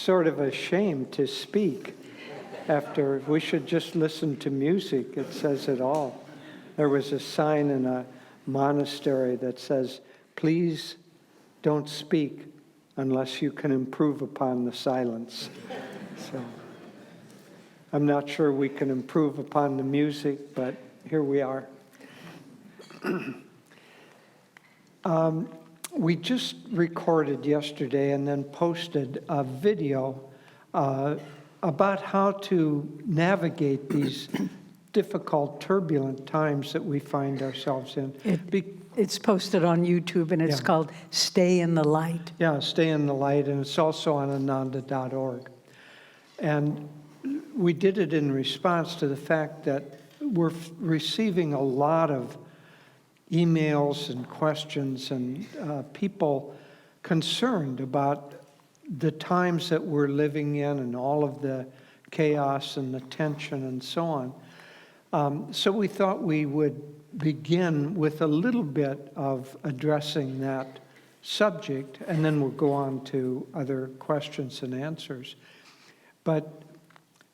sort of ashamed to speak after. We should just listen to music. It says it all. There was a sign in a monastery that says, "Please don't speak unless you can improve upon the silence." So I'm not sure we can improve upon the music, but here we are. We just recorded yesterday and then posted a video about how to navigate these difficult, turbulent times that we find ourselves in. It's posted on YouTube, and it's called Stay in the Light. Yeah, Stay in the Light, and it's also on ananda.org. And we did it in response to the fact that we're receiving a lot of emails and questions and people concerned about the times that we're living in and all of the chaos and the tension and so on. So we thought we would begin with a little bit of addressing that subject, and then we'll go on to other questions and answers. But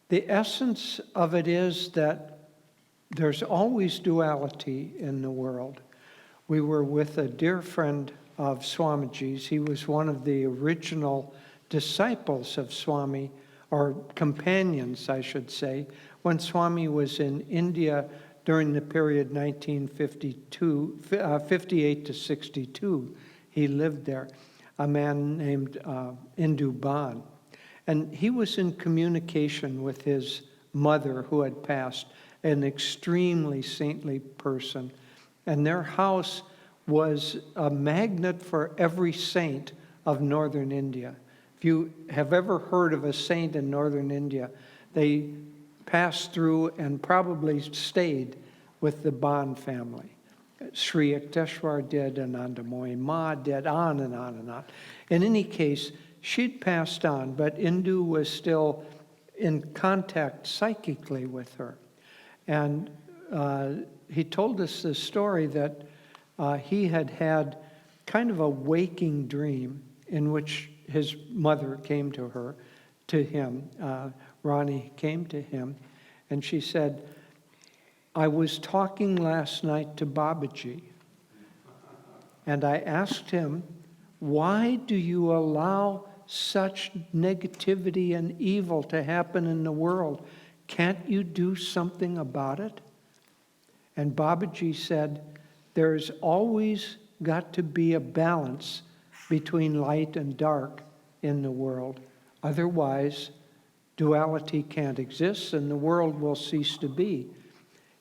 the essence of it is that there's always duality in the world. We were with a dear friend of Swamiji's. He was one of the original disciples of Swami, or companions, I should say, when Swami was in India during the period 1958 to 62. He lived there, a man named Indu Ban. And he was in communication with his mother, who had passed, an extremely saintly person. And their house was a magnet for every saint of northern India. If you have ever heard of a saint in northern India, they passed through and probably stayed with the Ban family. Sri Yukteswar did, Anandamoyi Ma did, on and on and on. In any case, she'd passed on, but Indu was still in contact psychically with her. And he told us this story that he had had kind of a waking dream in which his mother came to him, Rani came to him, and she said, "I was talking last night to Babaji, and I asked him, why do you allow such negativity and evil to happen in the world? Can't you do something about it?" And Babaji said, "There's always got to be a balance between light and dark in the world. Otherwise, duality can't exist and the world will cease to be."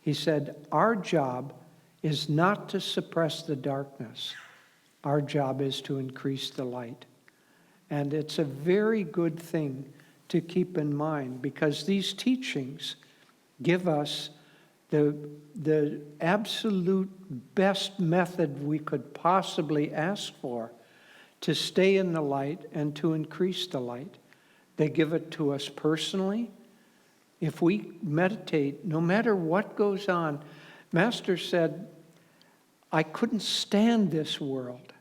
He said, "Our job is not to suppress the darkness. Our job is to increase the light." And it's a very good thing to keep in mind, because these teachings give us the absolute best method we could possibly ask for to stay in the light and to increase the light. They give it to us personally. If we meditate, no matter what goes on, Master said, "I couldn't stand this world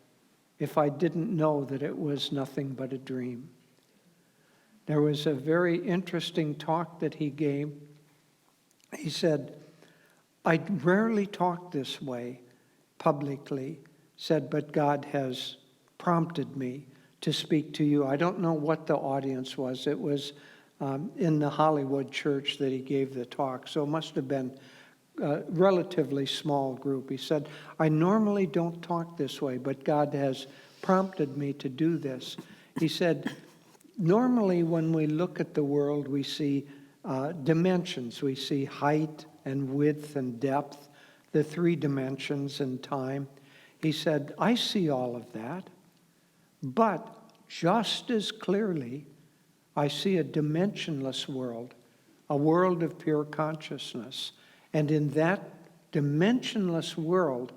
if I didn't know that it was nothing but a dream." There was a very interesting talk that he gave. He said, "I rarely talk this way publicly," said, "but God has prompted me to speak to you." I don't know what the audience was. It was in the Hollywood church that he gave the talk, so it must have been a relatively small group. He said, "I normally don't talk this way, but God has prompted me to do this." He said, normally when we look at the world, we see dimensions. We see height and width and depth, the three dimensions in time. He said, "I see all of that, but just as clearly, I see a dimensionless world, a world of pure consciousness. And in that dimensionless world,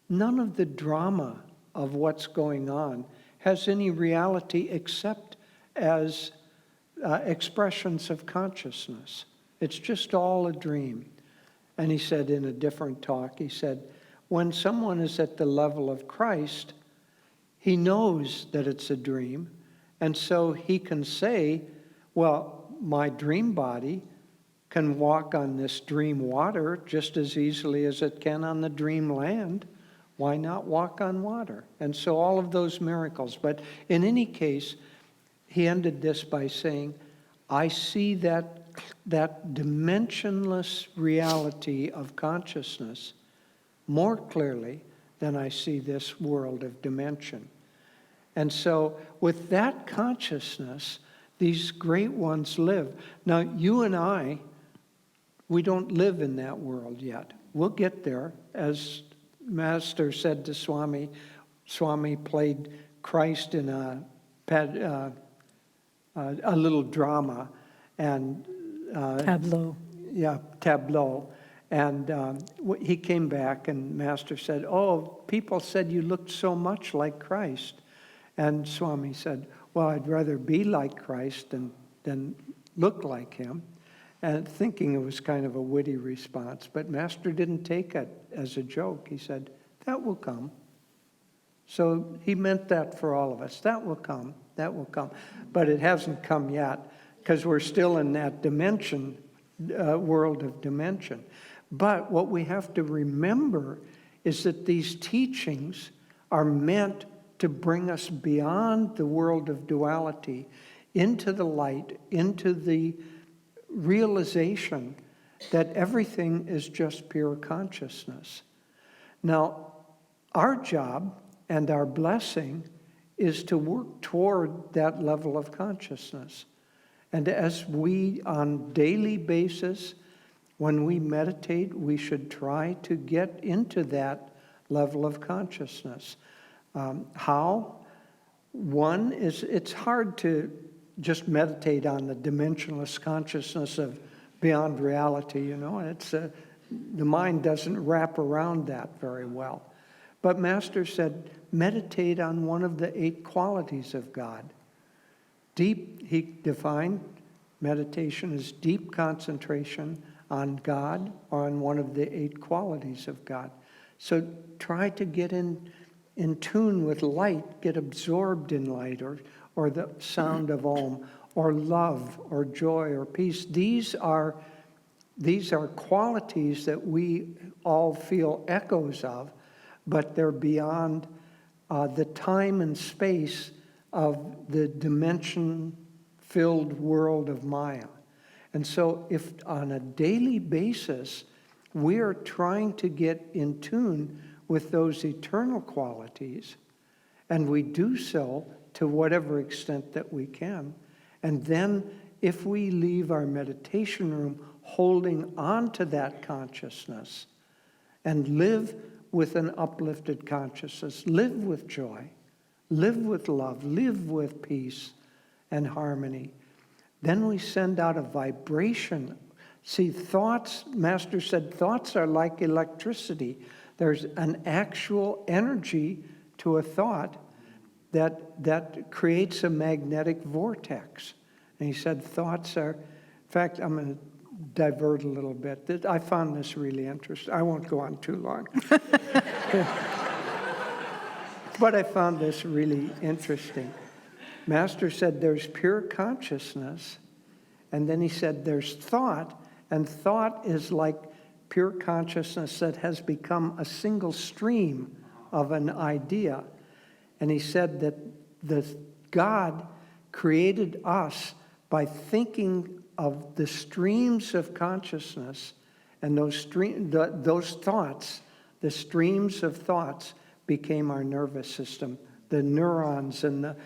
none of the drama of what's going on has any reality except as expressions of consciousness. It's just all a dream." And he said in a different talk, he said, when someone is at the level of Christ, he knows that it's a dream, And so he can say, well, my dream body can walk on this dream water just as easily as it can on the dream land. Why not walk on water? And so all of those miracles. But in any case, he ended this by saying, I see that dimensionless reality of consciousness more clearly than I see this world of dimension. And so with that consciousness, these great ones live. Now, you and I, we don't live in that world yet. We'll get there. As Master said to Swami, Swami played Christ in a little drama, and Tableau. Yeah, tableau. And he came back, and Master said, "Oh, people said you looked so much like Christ." And Swami said, "Well, I'd rather be like Christ than look like him." And thinking it was kind of a witty response, but Master didn't take it as a joke. He said, "That will come." So he meant that for all of us. That will come. That will come. But it hasn't come yet because we're still in that dimension, world of dimension. But what we have to remember is that these teachings are meant to bring us beyond the world of duality into the light, into the realization that everything is just pure consciousness. Now, our job and our blessing is to work toward that level of consciousness. And as we, on daily basis, when we meditate, we should try to get into that level of consciousness. How? One is, it's hard to just meditate on the dimensionless consciousness of beyond reality, you know. It's the mind doesn't wrap around that very well. But Master said, meditate on one of the 8 qualities of God. Deep, he defined meditation as deep concentration on God or on one of the 8 qualities of God. So try to get in tune with light, get absorbed in light, or the sound of Om, or love, or joy, or peace. These are qualities that we all feel echoes of, but they're beyond the time and space of the dimension-filled world of Maya. And so if on a daily basis we are trying to get in tune with those eternal qualities, and we do so to whatever extent that we can, and then if we leave our meditation room holding on to that consciousness and live with an uplifted consciousness, live with joy, live with love, live with peace and harmony, then we send out a vibration. See, thoughts, Master said, thoughts are like electricity. There's an actual energy to a thought that creates a magnetic vortex. And he said thoughts are, in fact, I'm going to divert a little bit. I found this really interesting. I won't go on too long. But I found this really interesting. Master said there's pure consciousness, and then he said there's thought, and thought is like pure consciousness that has become a single stream of an idea. And he said that God created us by thinking of the streams of consciousness, and those thoughts, the streams of thoughts, became our nervous system. The neurons and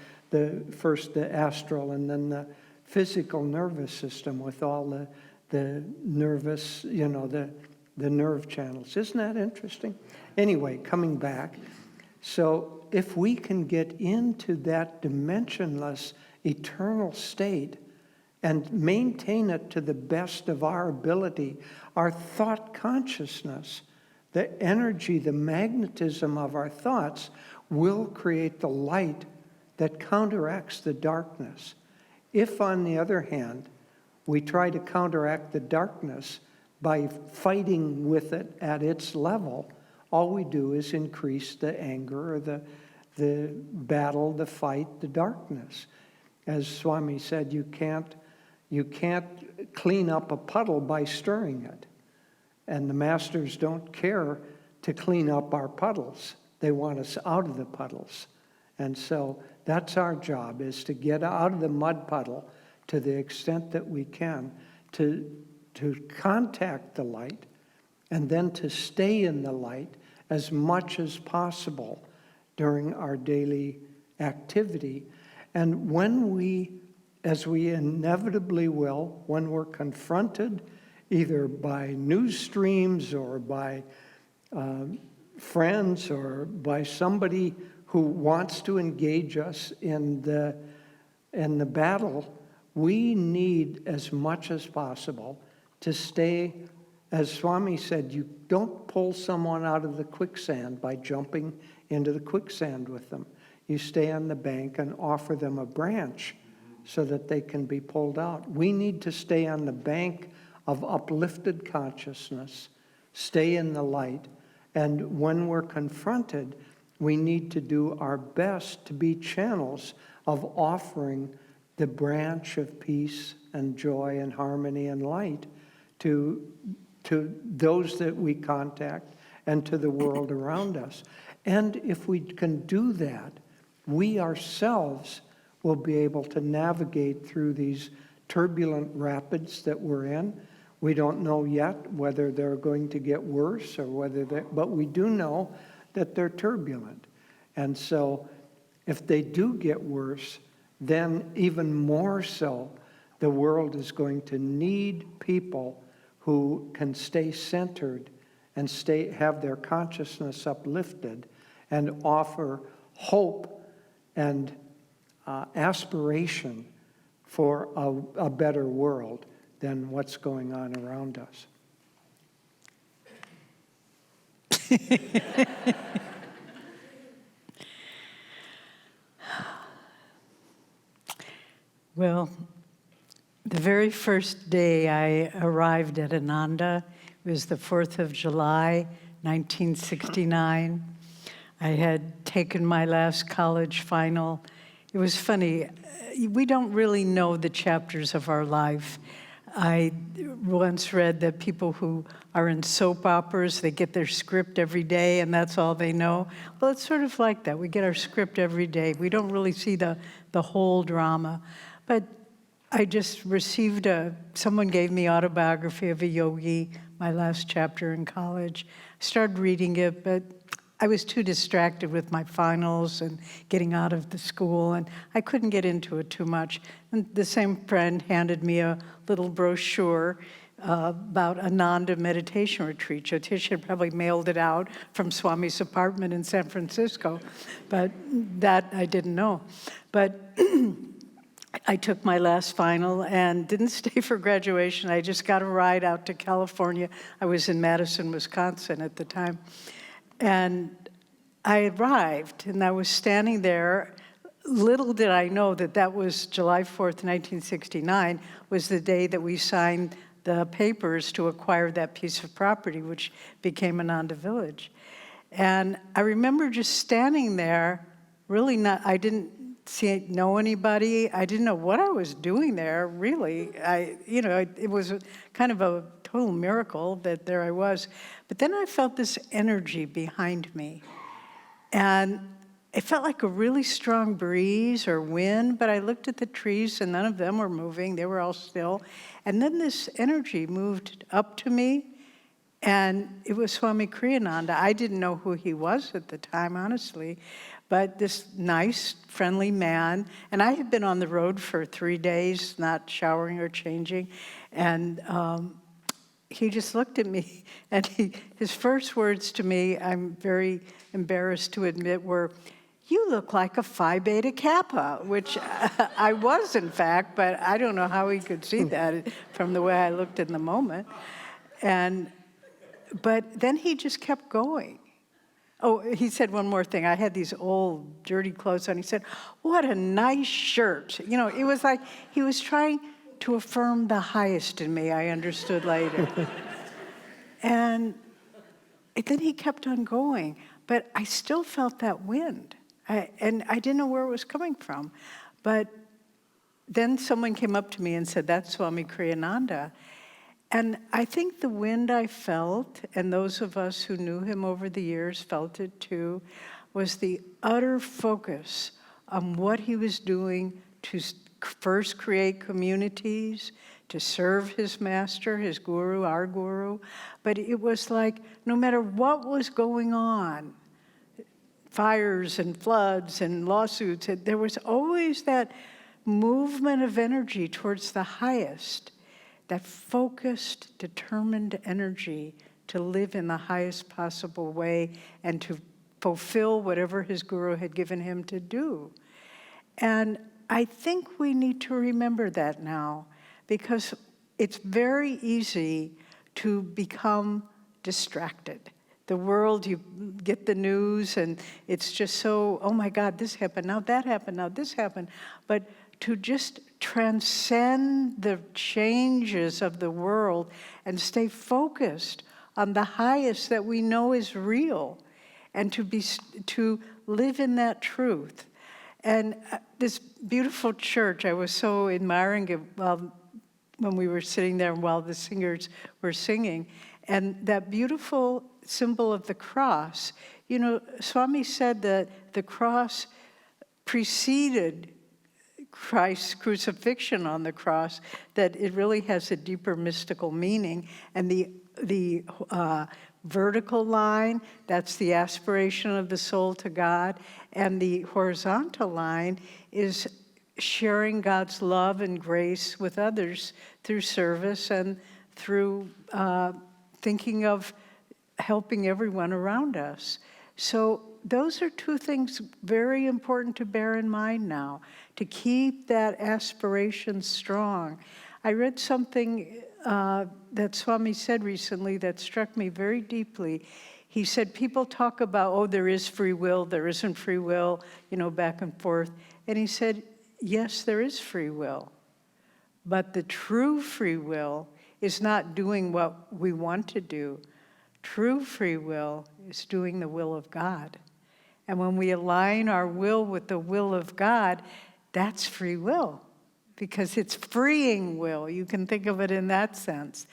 first the astral and then the physical nervous system with all the nervous, the nerve channels. Isn't that interesting? Anyway, coming back. So if we can get into that dimensionless, eternal state and maintain it to the best of our ability, our thought consciousness, the energy, the magnetism of our thoughts will create the light that counteracts the darkness. If, on the other hand, we try to counteract the darkness by fighting with it at its level, all we do is increase the anger or the battle, the fight, the darkness. As Swami said, you can't clean up a puddle by stirring it. And the masters don't care to clean up our puddles. They want us out of the puddles. And so that's our job, is to get out of the mud puddle to the extent that we can, to contact the light, and then to stay in the light as much as possible during our daily activity. And when we, as we inevitably will, when we're confronted either by news streams or by friends or by somebody who wants to engage us in the battle, we need as much as possible to stay, as Swami said, you don't pull someone out of the quicksand by jumping into the quicksand with them. You stay on the bank and offer them a branch so that they can be pulled out. We need to stay on the bank of uplifted consciousness, stay in the light, and when we're confronted, we need to do our best to be channels of offering the branch of peace and joy and harmony and light to those that we contact and to the world around us. And if we can do that, we ourselves will be able to navigate through these turbulent rapids that we're in. We don't know yet whether they're going to get worse or whether but we do know that they're turbulent. And so if they do get worse, then even more so, the world is going to need people who can stay centered and have their consciousness uplifted and offer hope and aspiration for a better world than what's going on around us. Well, the very first day I arrived at Ananda was the 4th of July, 1969. I had taken my last college final. It was funny. We don't really know the chapters of our life. I once read that people who are in soap operas, they get their script every day and that's all they know. Well, it's sort of like that. We get our script every day. We don't really see the whole drama. But I just received someone gave me autobiography of a yogi, my last chapter in college. I started reading it, but I was too distracted with my finals and getting out of the school, and I couldn't get into it too much. And the same friend handed me a little brochure about Ananda meditation retreat. Jyotish had probably mailed it out from Swami's apartment in San Francisco, but that I didn't know. But I took my last final and didn't stay for graduation. I just got a ride out to California. I was in Madison, Wisconsin at the time. And I arrived, and I was standing there. Little did I know that that was July 4th, 1969, was the day that we signed the papers to acquire that piece of property, which became Ananda Village. And I remember just standing there, really not, I didn't know anybody. I didn't know what I was doing there, really. It was kind of a total miracle that there I was. But then I felt this energy behind me. And it felt like a really strong breeze or wind, but I looked at the trees and none of them were moving. They were all still. And then this energy moved up to me, and it was Swami Kriyananda. I didn't know who he was at the time, honestly, but this nice, friendly man. And I had been on the road for 3 days, not showering or changing. And he just looked at me, and his first words to me, I'm very embarrassed to admit, were, "You look like a Phi Beta Kappa," which I was, in fact, but I don't know how he could see that from the way I looked in the moment. But then he just kept going. Oh, he said one more thing. I had these old, dirty clothes on. He said, "What a nice shirt." You know, it was like he was trying to affirm the highest in me, I understood later. And then he kept on going. But I still felt that wind. And I didn't know where it was coming from. But then someone came up to me and said, that's Swami Kriyananda. And I think the wind I felt, and those of us who knew him over the years felt it too, was the utter focus on what he was doing to first create communities, to serve his master, his guru, our guru. But it was like, no matter what was going on, fires and floods and lawsuits, there was always that movement of energy towards the highest, that focused, determined energy to live in the highest possible way and to fulfill whatever his guru had given him to do. And I think we need to remember that now, because it's very easy to become distracted. The world, you get the news, and it's just so, oh my God, this happened, now that happened, now this happened. But to just transcend the changes of the world and stay focused on the highest that we know is real, and to live in that truth. And this beautiful church, I was so admiring it when we were sitting there while the singers were singing. And that beautiful symbol of the cross, you know, Swami said that the cross preceded Christ's crucifixion on the cross, that it really has a deeper mystical meaning. And the vertical line, that's the aspiration of the soul to God. And the horizontal line is sharing God's love and grace with others through service and through thinking of helping everyone around us. So those are two things very important to bear in mind now, to keep that aspiration strong. I read something that Swami said recently that struck me very deeply. He said, people talk about, oh, there is free will, there isn't free will, you know, back and forth. And he said, yes, there is free will. But the true free will is not doing what we want to do. True free will is doing the will of God. And when we align our will with the will of God, that's free will, because it's freeing will. You can think of it in that sense.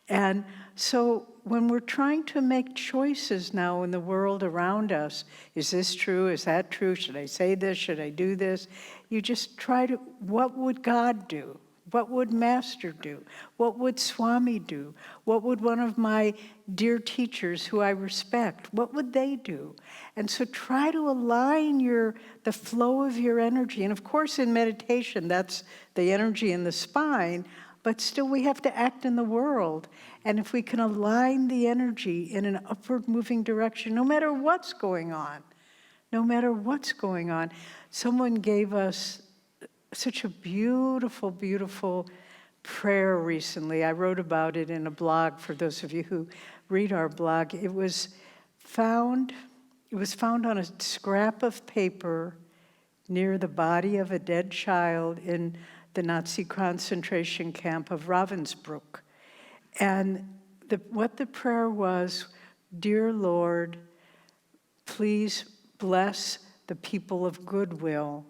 And so when we're trying to make choices now in the world around us, is this true? Is that true? Should I say this? Should I do this? You just try to, what would God do? What would Master do? What would Swami do? What would one of my dear teachers who I respect, what would they do? And so try to align the flow of your energy. And of course in meditation, that's the energy in the spine, but still we have to act in the world. And if we can align the energy in an upward moving direction, no matter what's going on, no matter what's going on. Someone gave us such a beautiful, beautiful prayer recently. I wrote about it in a blog for those of you who read our blog. It was found on a scrap of paper near the body of a dead child in the Nazi concentration camp of Ravensbrück. And what the prayer was, dear Lord, please bless the people of goodwill,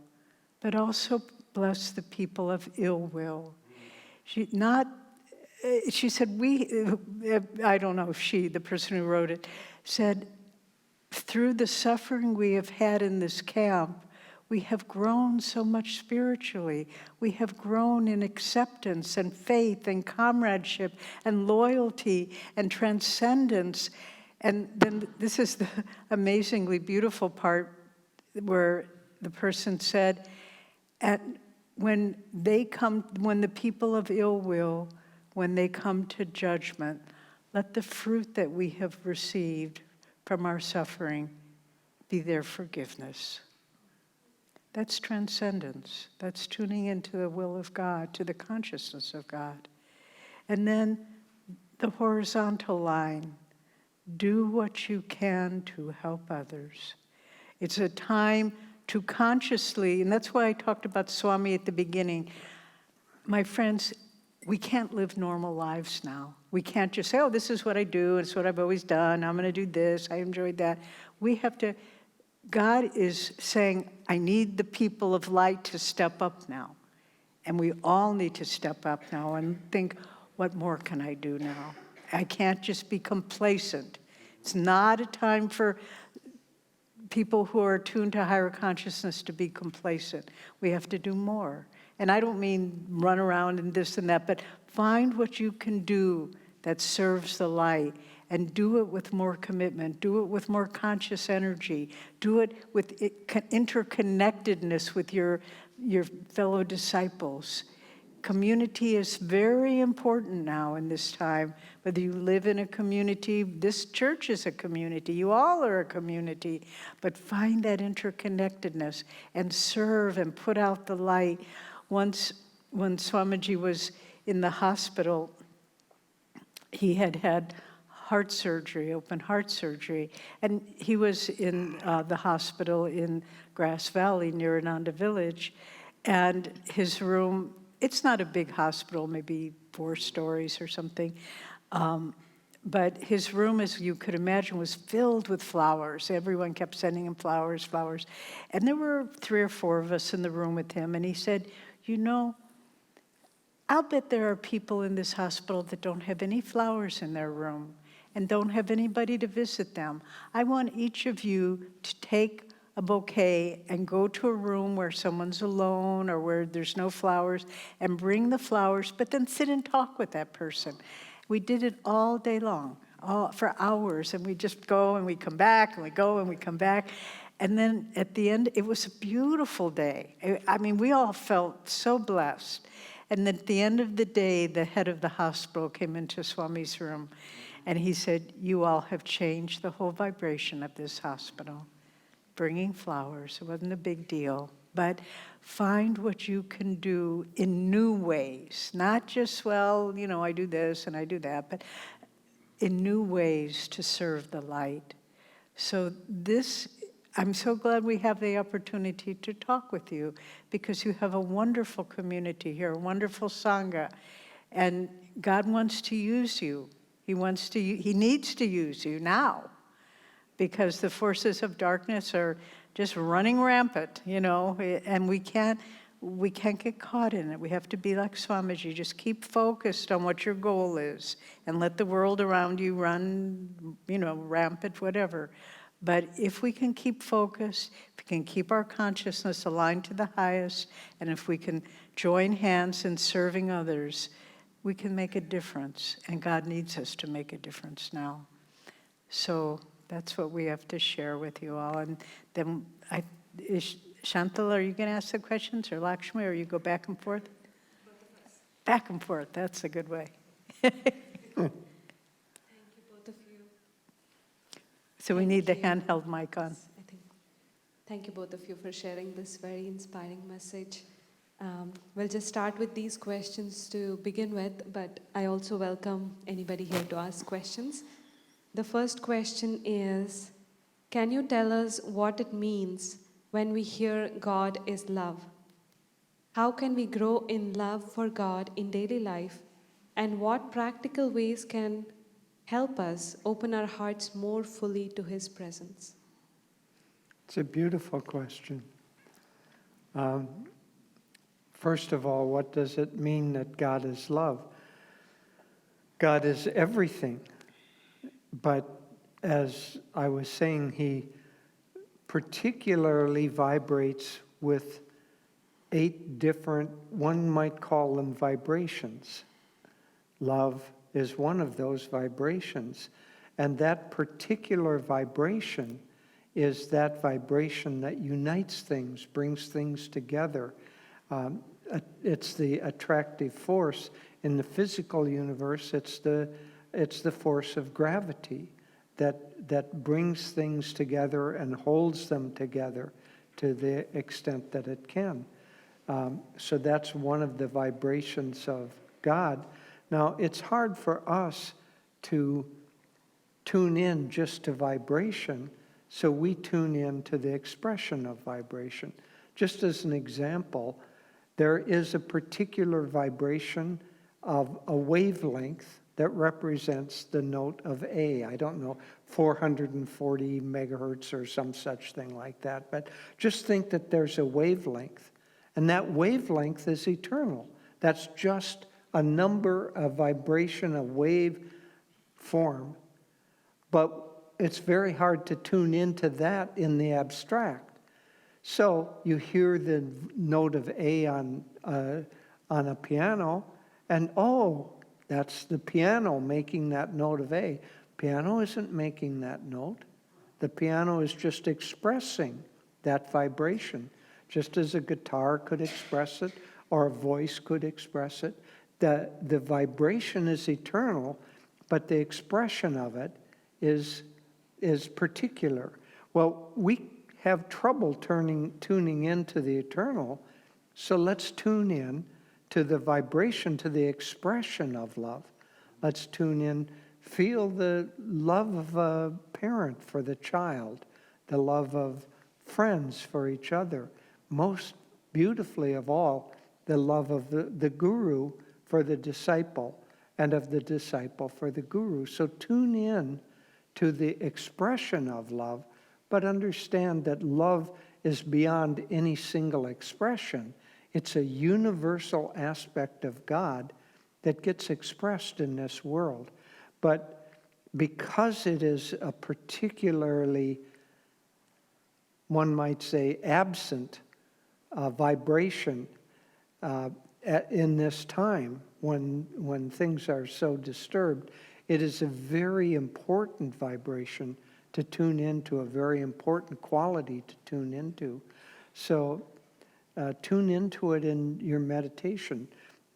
but also bless the people of ill will. She said, I don't know if the person who wrote it, said, through the suffering we have had in this camp, we have grown so much spiritually. We have grown in acceptance and faith and comradeship and loyalty and transcendence. And then this is the amazingly beautiful part where the person said, when the people of ill will, when they come to judgment, let the fruit that we have received from our suffering be their forgiveness. That's transcendence. That's tuning into the will of God, to the consciousness of God. And then the horizontal line, do what you can to help others. It's a time to consciously, and that's why I talked about Swami at the beginning. My friends, we can't live normal lives now. We can't just say, oh, this is what I do, it's what I've always done, I'm going to do this, I enjoyed that. We have to, God is saying, I need the people of light to step up now. And we all need to step up now and think, what more can I do now? I can't just be complacent. It's not a time for people who are attuned to higher consciousness to be complacent. We have to do more. And I don't mean run around and this and that, but find what you can do that serves the light, and do it with more commitment, do it with more conscious energy, do it with interconnectedness with your fellow disciples. Community is very important now in this time. Whether you live in a community, this church is a community, you all are a community, but find that interconnectedness and serve and put out the light. Once, when Swamiji was in the hospital, he had heart surgery, open heart surgery, and he was in the hospital in Grass Valley near Ananda Village, and his room, it's not a big hospital, maybe 4 stories or something, but his room, as you could imagine, was filled with flowers. Everyone kept sending him flowers, flowers. And there were 3 or 4 of us in the room with him, and he said, you know, I'll bet there are people in this hospital that don't have any flowers in their room and don't have anybody to visit them. I want each of you to take a bouquet and go to a room where someone's alone or where there's no flowers and bring the flowers, but then sit and talk with that person. We did it all day long, for hours, and we just go and we come back and we go and we come back. And then at the end, it was a beautiful day. I mean, we all felt so blessed. And at the end of the day, the head of the hospital came into Swami's room, and he said, you all have changed the whole vibration of this hospital. Bringing flowers, it wasn't a big deal, but find what you can do in new ways. Not just, well, you know, I do this and I do that, but in new ways to serve the light. So this, I'm so glad we have the opportunity to talk with you, because you have a wonderful community here, a wonderful Sangha, and God wants to use you. He needs to use you now, because the forces of darkness are just running rampant, you know, and we can't get caught in it. We have to be like Swamiji, just keep focused on what your goal is and let the world around you run, you know, rampant, whatever. But if we can keep focused, if we can keep our consciousness aligned to the highest, and if we can join hands in serving others, we can make a difference. And God needs us to make a difference now. So that's what we have to share with you all. And then, Chantal, are you going to ask the questions, or Lakshmi, or you go back and forth? Both of us. Back and forth, that's a good way. Thank you, both of you. So we need the handheld mic on. I think. Thank you, both of you, for sharing this very inspiring message. We'll just start with these questions to begin with, but I also welcome anybody here to ask questions. The first question is, can you tell us what it means when we hear God is love? How can we grow in love for God in daily life, and what practical ways can help us open our hearts more fully to His presence? It's a beautiful question. First of all, what does it mean that God is love? God is everything. But as I was saying, He particularly vibrates with 8 different, one might call them vibrations. Love is one of those vibrations. And that particular vibration is that vibration that unites things, brings things together. It's the attractive force. In the physical universe, it's the force of gravity that brings things together and holds them together to the extent that it can. So that's one of the vibrations of God. Now, it's hard for us to tune in just to vibration, so we tune in to the expression of vibration. Just as an example, there is a particular vibration of a wavelength that represents the note of A. I don't know, 440 megahertz or some such thing like that. But just think that there's a wavelength. And that wavelength is eternal. That's just a number, a vibration, a wave form. But it's very hard to tune into that in the abstract. So you hear the note of A on a piano, and oh, that's the piano making that note of A. Piano isn't making that note. The piano is just expressing that vibration, just as a guitar could express it or a voice could express it. The vibration is eternal, but the expression of it is particular. Well, we have trouble tuning into the eternal, so let's tune in to the vibration, to the expression of love. Let's tune in, feel the love of a parent for the child, the love of friends for each other. Most beautifully of all, the love of the guru for the disciple, and of the disciple for the guru. So tune in to the expression of love, but understand that love is beyond any single expression. It's a universal aspect of God that gets expressed in this world. But because it is a particularly, one might say, absent vibration in this time when things are so disturbed, it is a very important vibration to tune into, a very important quality to tune into. So tune into it in your meditation.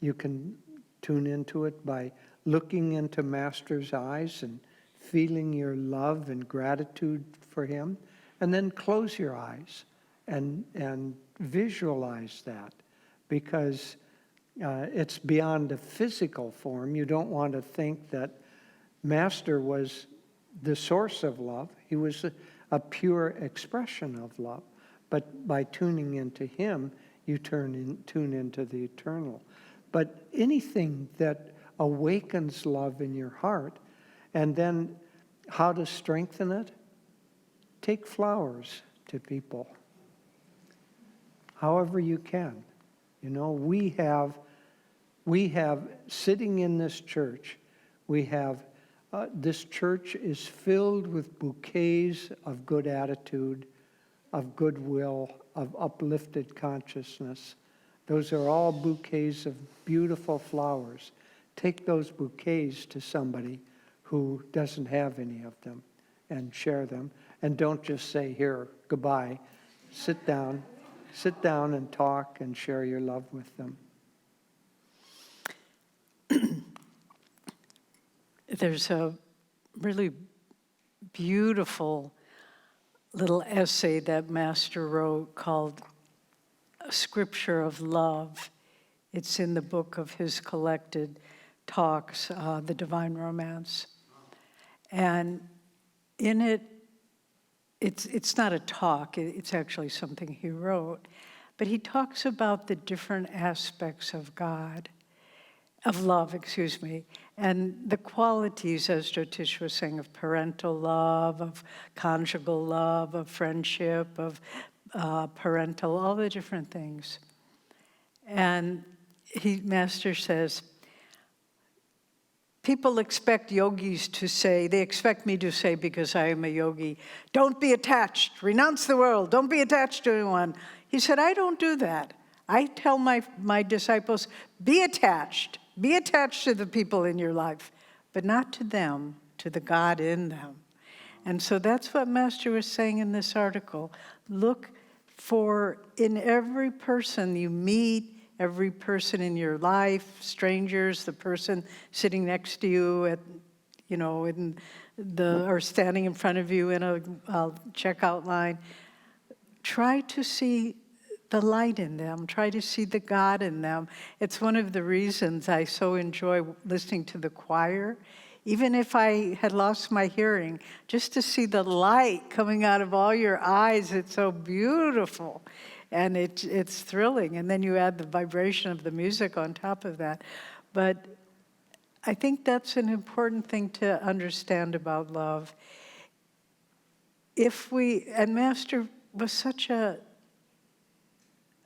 You can tune into it by looking into Master's eyes and feeling your love and gratitude for him, and then close your eyes and visualize that, because it's beyond a physical form. You don't want to think that Master was the source of love. He was a pure expression of love. But by tuning into him, you tune into the eternal. But anything that awakens love in your heart, and then how to strengthen it? Take flowers to people, however you can. You know, we have sitting in this church, we have, this church is filled with bouquets of good attitude, of goodwill, of uplifted consciousness. Those are all bouquets of beautiful flowers. Take those bouquets to somebody who doesn't have any of them and share them. And don't just say, here, goodbye. Sit down and talk and share your love with them. There's a really beautiful little essay that Master wrote called A Scripture of Love. It's in the book of his collected talks, The Divine Romance. And in it, it's not a talk, it's actually something he wrote, but he talks about the different aspects of God, of love, and the qualities, as Jyotish was saying, of parental love, of conjugal love, of friendship, of parental, all the different things. And Master says, people expect yogis to say, they expect me to say, because I am a yogi, don't be attached, renounce the world, don't be attached to anyone. He said, I don't do that. I tell my disciples, be attached to the people in your life, but not to them, to the God in them. And so that's what Master was saying in this article. Look for, in every person you meet, every person in your life, strangers, the person sitting next to you at, or standing in front of you in a checkout line, try to see the light in them, try to see the God in them. It's one of the reasons I so enjoy listening to the choir. Even if I had lost my hearing, just to see the light coming out of all your eyes, it's so beautiful. And it's thrilling. And then you add the vibration of the music on top of that. But I think that's an important thing to understand about love. And Master was such a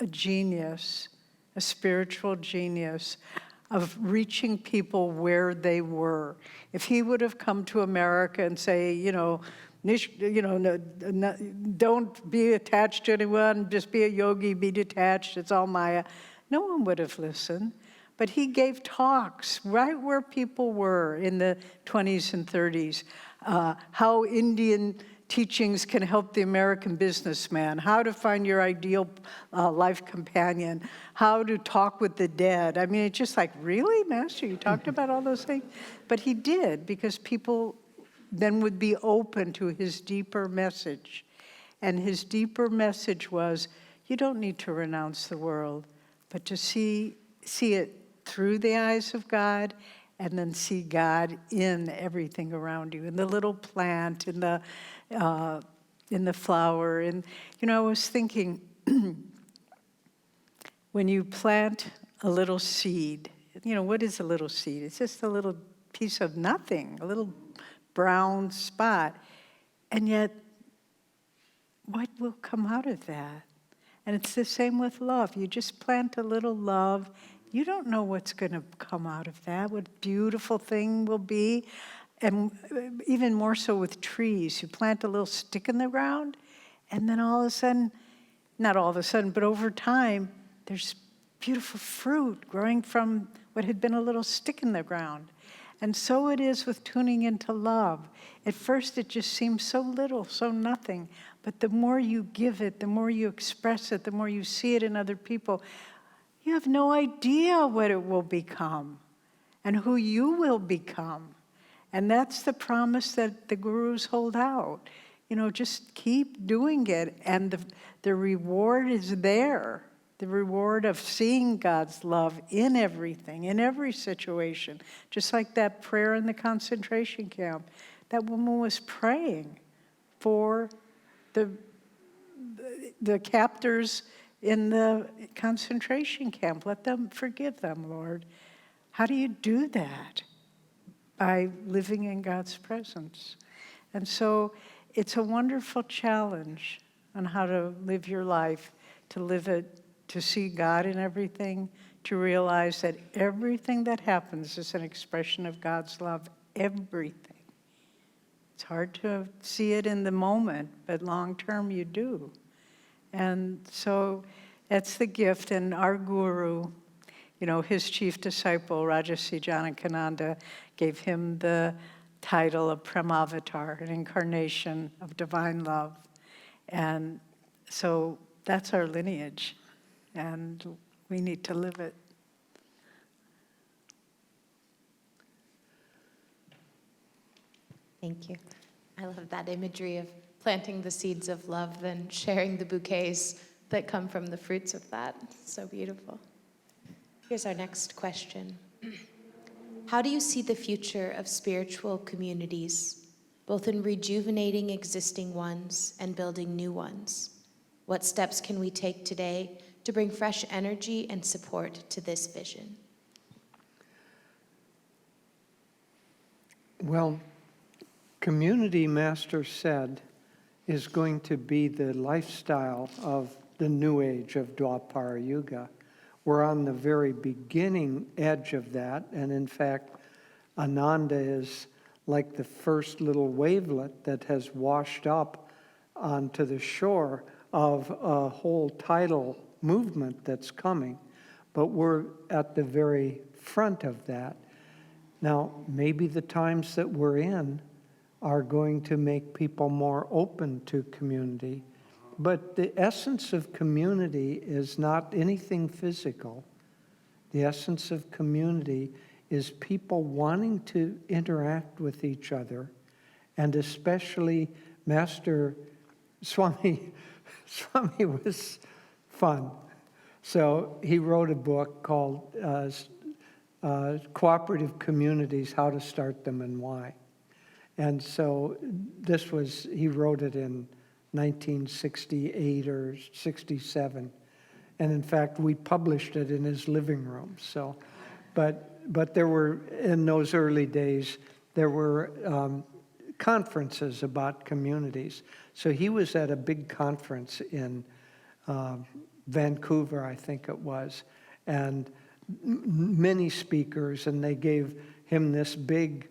a genius, a spiritual genius of reaching people where they were. If he would have come to America and say, don't be attached to anyone, just be a yogi, be detached, it's all Maya, no one would have listened. But he gave talks right where people were in the 20s and 30s, how Indian teachings can help the American businessman, how to find your ideal life companion, how to talk with the dead. I mean, it's just like, really, Master, you talked about all those things? But he did, because people then would be open to his deeper message. And his deeper message was, you don't need to renounce the world, but to see it through the eyes of God, and then see God in everything around you, in the little plant, in the flower. And, I was thinking, when you plant a little seed, what is a little seed? It's just a little piece of nothing, a little brown spot. And yet, what will come out of that? And it's the same with love. You just plant a little love. You don't know what's going to come out of that, what beautiful thing will be. And even more so with trees. You plant a little stick in the ground, and then all of a sudden, not all of a sudden, but over time, there's beautiful fruit growing from what had been a little stick in the ground. And so it is with tuning into love. At first, it just seems so little, so nothing. But the more you give it, the more you express it, the more you see it in other people, you have no idea what it will become and who you will become. And that's the promise that the gurus hold out. Just keep doing it, and the reward is there. The reward of seeing God's love in everything, in every situation. Just like that prayer in the concentration camp. That woman was praying for the captors in the concentration camp. Let them forgive them, Lord. How do you do that? By living in God's presence. And so it's a wonderful challenge on how to live your life, to live it, to see God in everything, to realize that everything that happens is an expression of God's love, everything. It's hard to see it in the moment, but long term you do. And so that's the gift. And our guru, his chief disciple, Rajarsi Janakananda, gave him the title of Premavatar, an incarnation of divine love. And so that's our lineage, and we need to live it. Thank you. I love that imagery of planting the seeds of love, then sharing the bouquets that come from the fruits of that. So beautiful. Here's our next question. How do you see the future of spiritual communities, both in rejuvenating existing ones and building new ones? What steps can we take today to bring fresh energy and support to this vision? Well, community, Master said, is going to be the lifestyle of the new age of Dwapara Yuga. We're on the very beginning edge of that, and in fact, Ananda is like the first little wavelet that has washed up onto the shore of a whole tidal movement that's coming. But we're at the very front of that. Now, maybe the times that we're in are going to make people more open to community. But the essence of community is not anything physical. The essence of community is people wanting to interact with each other, and especially Master Swami was fun. So he wrote a book called Cooperative Communities, How to Start Them and Why. And so he wrote it in 1968 or 67. And in fact, we published it in his living room. So, but there were, in those early days, there were conferences about communities. So he was at a big conference in Vancouver, I think it was, and many speakers, and they gave him this big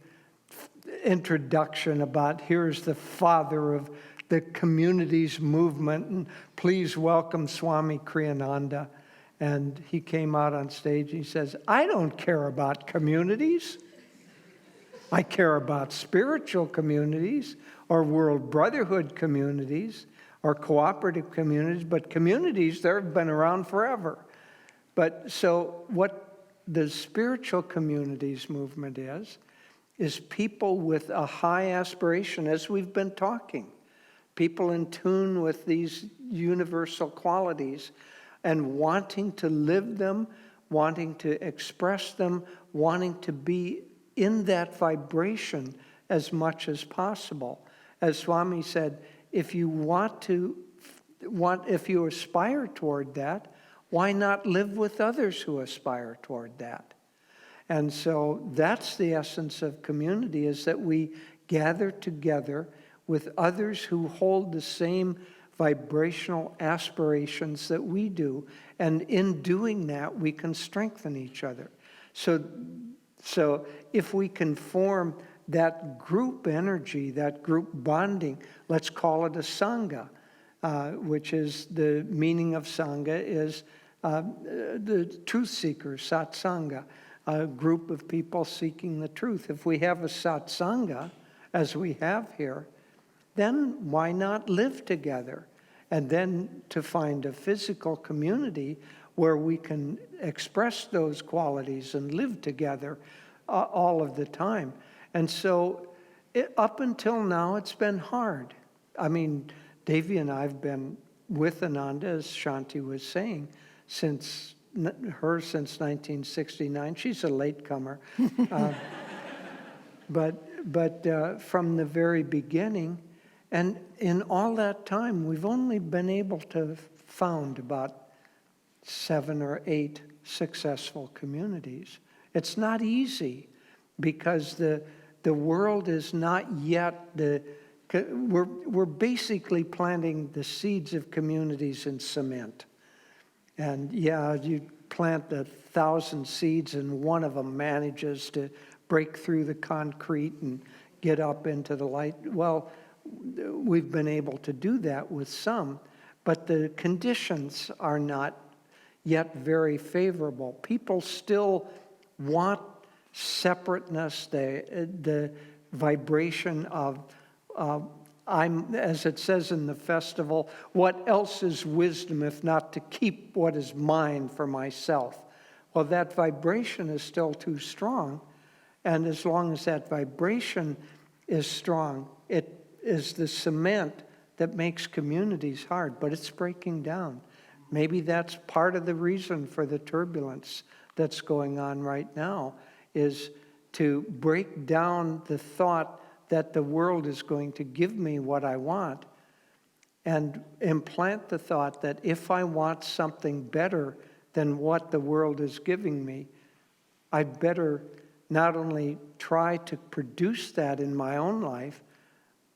introduction about here's the father of the communities movement, and please welcome Swami Kriyananda. And he came out on stage, he says, I don't care about communities. I care about spiritual communities or world brotherhood communities or cooperative communities, but communities, they've been around forever. But so what the spiritual communities movement is people with a high aspiration, as we've been talking. People in tune with these universal qualities and wanting to live them, wanting to express them, wanting to be in that vibration as much as possible. As Swami said, if you if you aspire toward that, why not live with others who aspire toward that? And so that's the essence of community, is that we gather together with others who hold the same vibrational aspirations that we do. And in doing that, we can strengthen each other. So if we can form that group energy, that group bonding, let's call it a Sangha, which is the meaning of Sangha is the truth seekers, satsanga, a group of people seeking the truth. If we have a satsanga, as we have here, then why not live together? And then to find a physical community where we can express those qualities and live together all of the time. And so up until now, it's been hard. I mean, Devi and I have been with Ananda, as Shanti was saying, since 1969. She's a latecomer. But from the very beginning, and in all that time, we've only been able to found about 7 or 8 successful communities. It's not easy because the world is not yet we're basically planting the seeds of communities in cement. And yeah, you plant 1,000 seeds and one of them manages to break through the concrete and get up into the light. Well, we've been able to do that with some, but the conditions are not yet very favorable. People still want separateness, the vibration of, as it says in the festival, what else is wisdom if not to keep what is mine for myself? Well, that vibration is still too strong, and as long as that vibration is strong, it is the cement that makes communities hard, but it's breaking down. Maybe that's part of the reason for the turbulence that's going on right now, is to break down the thought that the world is going to give me what I want and implant the thought that if I want something better than what the world is giving me, I'd better not only try to produce that in my own life,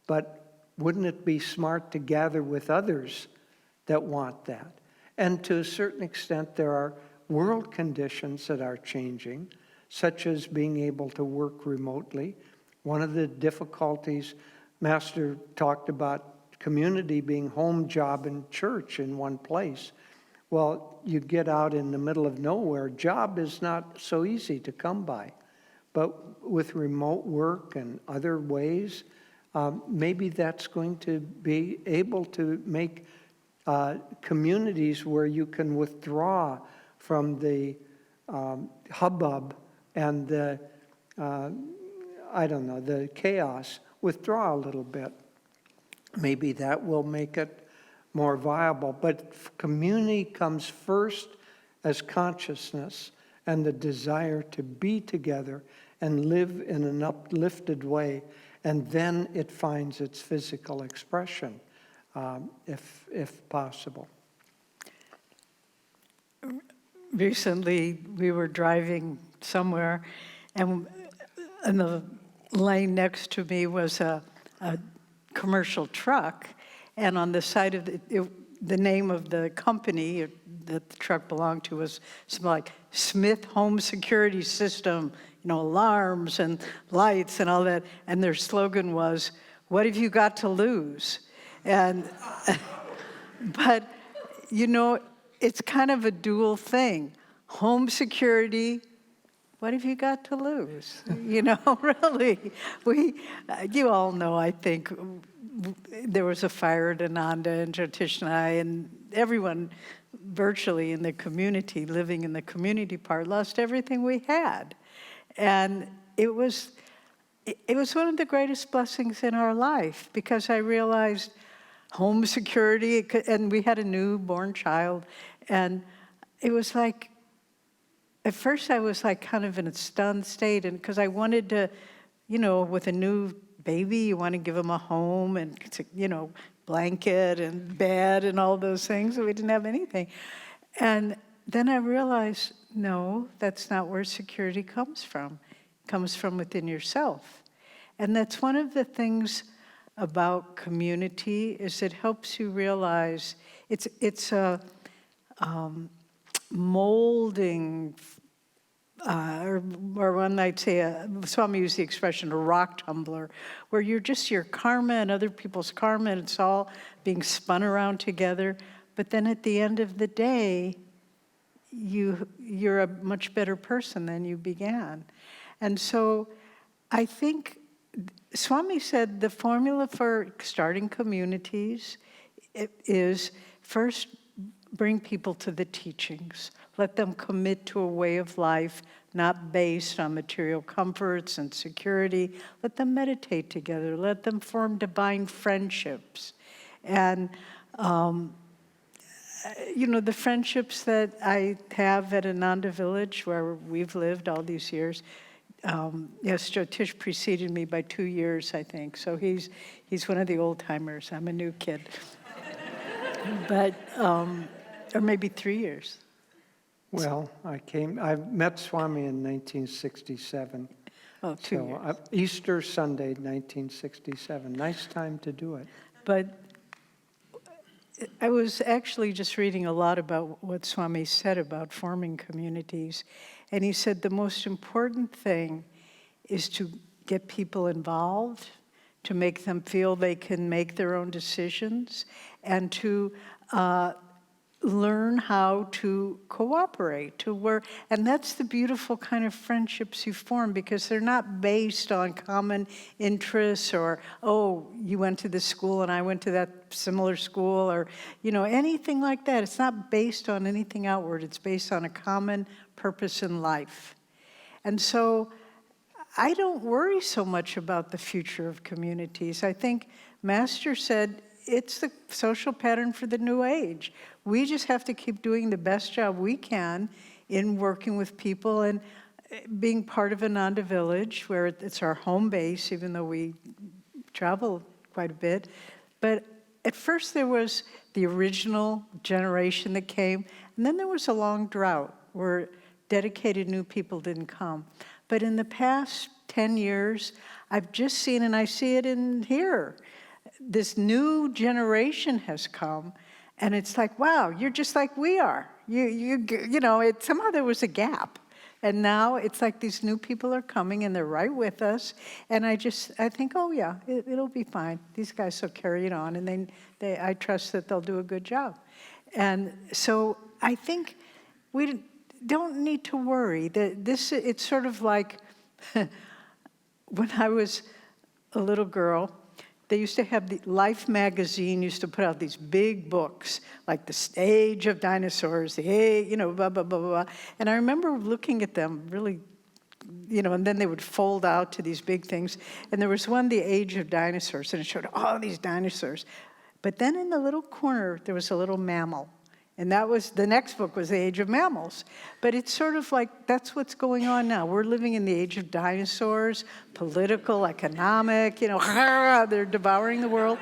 but wouldn't it be smart to gather with others that want that? And to a certain extent, there are world conditions that are changing, such as being able to work remotely. One of the difficulties, Master talked about community being home, job, and church in one place. Well, you get out in the middle of nowhere, job is not so easy to come by. But with remote work and other ways, maybe that's going to be able to make communities where you can withdraw from the hubbub and the, the chaos, withdraw a little bit. Maybe that will make it more viable. But community comes first as consciousness and the desire to be together and live in an uplifted way, and then it finds its physical expression, if possible. Recently, we were driving somewhere, and in the lane next to me was a commercial truck, and on the side of the name of the company, that the truck belonged to was something like Smith Home Security System, alarms and lights and all that. And their slogan was, "What have you got to lose?" And, but, it's kind of a dual thing. Home security, what have you got to lose? Really. You all know, I think, there was a fire at Ananda, and Jyotish and I, and everyone virtually in the community, living in the community part, lost everything we had. And it was one of the greatest blessings in our life, because I realized home security, and we had a newborn child, and it was like, at first I was like kind of in a stunned state, and because I wanted to, with a new baby, you want to give them a home and, blanket and bed and all those things, and we didn't have anything. And then I realized, no, that's not where security comes from. It comes from within yourself. And that's one of the things about community, is it helps you realize it's a molding, or one might say, Swami used the expression, a rock tumbler, where you're just your karma and other people's karma, and it's all being spun around together. But then at the end of the day, you're a much better person than you began. And so I think Swami said the formula for starting communities is first bring people to the teachings. Let them commit to a way of life not based on material comforts and security. Let them meditate together. Let them form divine friendships. And, the friendships that I have at Ananda Village, where we've lived all these years, yes, Jyotish preceded me by 2 years, I think. So he's one of the old timers. I'm a new kid. But, or maybe 3 years. Well, I met Swami in 1967. Oh, 2 years. So Easter Sunday, 1967. Nice time to do it. But I was actually just reading a lot about what Swami said about forming communities. And he said the most important thing is to get people involved, to make them feel they can make their own decisions, and to learn how to cooperate, to work. And that's the beautiful kind of friendships you form, because they're not based on common interests or, oh, you went to this school and I went to that similar school, or, anything like that. It's not based on anything outward. It's based on a common purpose in life. And so I don't worry so much about the future of communities. I think Master said it's the social pattern for the new age. We just have to keep doing the best job we can in working with people and being part of Ananda Village, where it's our home base, even though we travel quite a bit. But at first there was the original generation that came, and then there was a long drought where dedicated new people didn't come. But in the past 10 years, I've just seen, and I see it in here, this new generation has come, and it's like, wow, you're just like we are. Somehow there was a gap. And now it's like these new people are coming, and they're right with us. And I think, oh yeah, it'll be fine. These guys will carry it on, and I trust that they'll do a good job. And so I think we don't need to worry. It's sort of like when I was a little girl, they used to have the Life magazine used to put out these big books, like the Age of Dinosaurs, blah, blah, blah, blah. And I remember looking at them really, and then they would fold out to these big things. And there was one, The Age of Dinosaurs, and it showed all these dinosaurs. But then in the little corner, there was a little mammal. And the next book was The Age of Mammals. But it's sort of like, that's what's going on now. We're living in the age of dinosaurs, political, economic, they're devouring the world.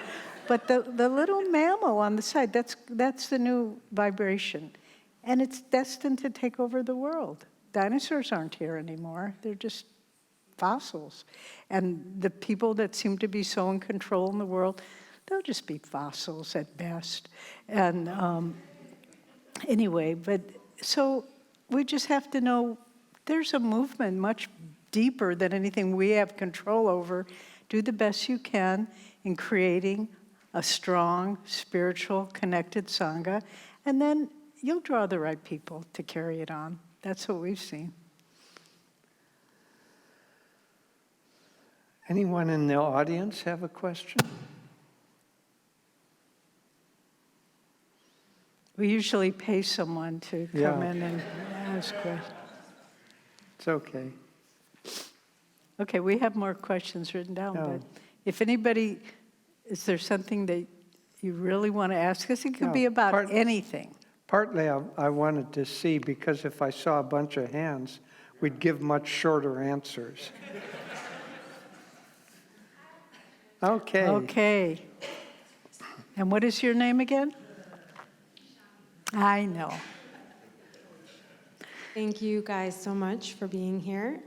But the little mammal on the side, that's the new vibration. And it's destined to take over the world. Dinosaurs aren't here anymore. They're just fossils. And the people that seem to be so in control in the world, they'll just be fossils at best. And anyway, but so we just have to know there's a movement much deeper than anything we have control over. Do the best you can in creating a strong, spiritual, connected Sangha, and then you'll draw the right people to carry it on. That's what we've seen. Anyone in the audience have a question? We usually pay someone to come in and ask questions. It's okay. Okay, we have more questions written down, No. but if anybody, is there something that you really want to ask us? It could No, be about anything. Partly I wanted to see, because if I saw a bunch of hands, we'd give much shorter answers. Okay. Okay. And what is your name again? I know. Thank you guys so much for being here.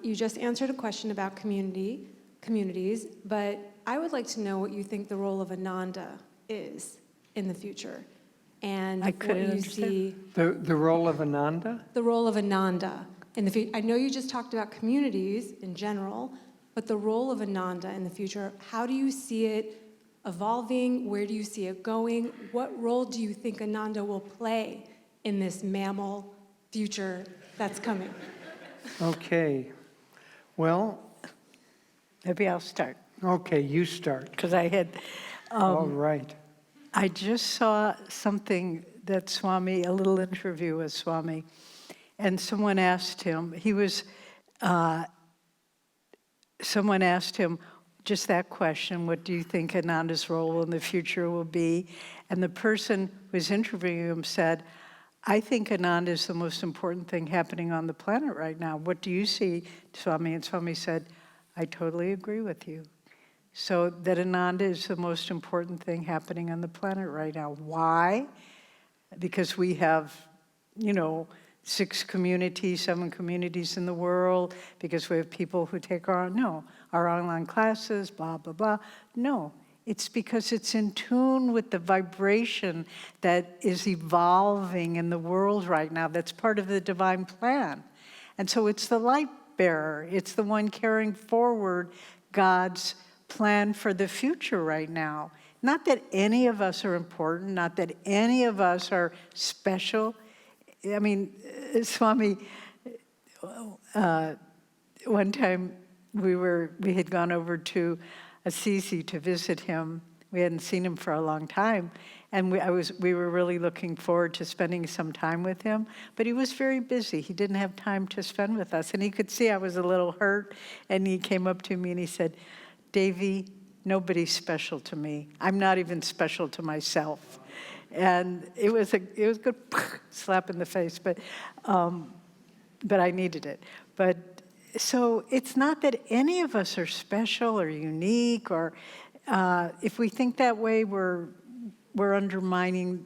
You just answered a question about communities, but I would like to know what you think the role of Ananda is in the future. And I couldn't what you understand. see The role of Ananda? the role of Ananda in the future. I know you just talked about communities in general, but the role of Ananda in the future, how do you see it evolving? Where do you see it going? What role do you think Ananda will play in this mammal future that's coming? Okay. Well, Maybe I'll start, okay, you start. because I had, All right. I just saw something that Swami, a little interview with Swami, and someone asked him just that question, what do you think Ananda's role in the future will be? And the person who was interviewing him said, I think Ananda is the most important thing happening on the planet right now. What do you see, Swami? And Swami said, I totally agree with you. So that Ananda is the most important thing happening on the planet right now. Why? Because we have, 6 communities, 7 communities in the world, because we have people who take our online classes, blah, blah, blah. No, it's because it's in tune with the vibration that is evolving in the world right now. That's part of the divine plan. And so it's the light bearer. It's the one carrying forward God's plan for the future right now. Not that any of us are important, not that any of us are special. I mean, Swami, one time we had gone over to Assisi to visit him. We hadn't seen him for a long time, and we were really looking forward to spending some time with him. But he was very busy. He didn't have time to spend with us, and he could see I was a little hurt. And he came up to me and he said, "Devi, nobody's special to me. I'm not even special to myself." And it was a good slap in the face, but I needed it. But so it's not that any of us are special or unique, or if we think that way, we're undermining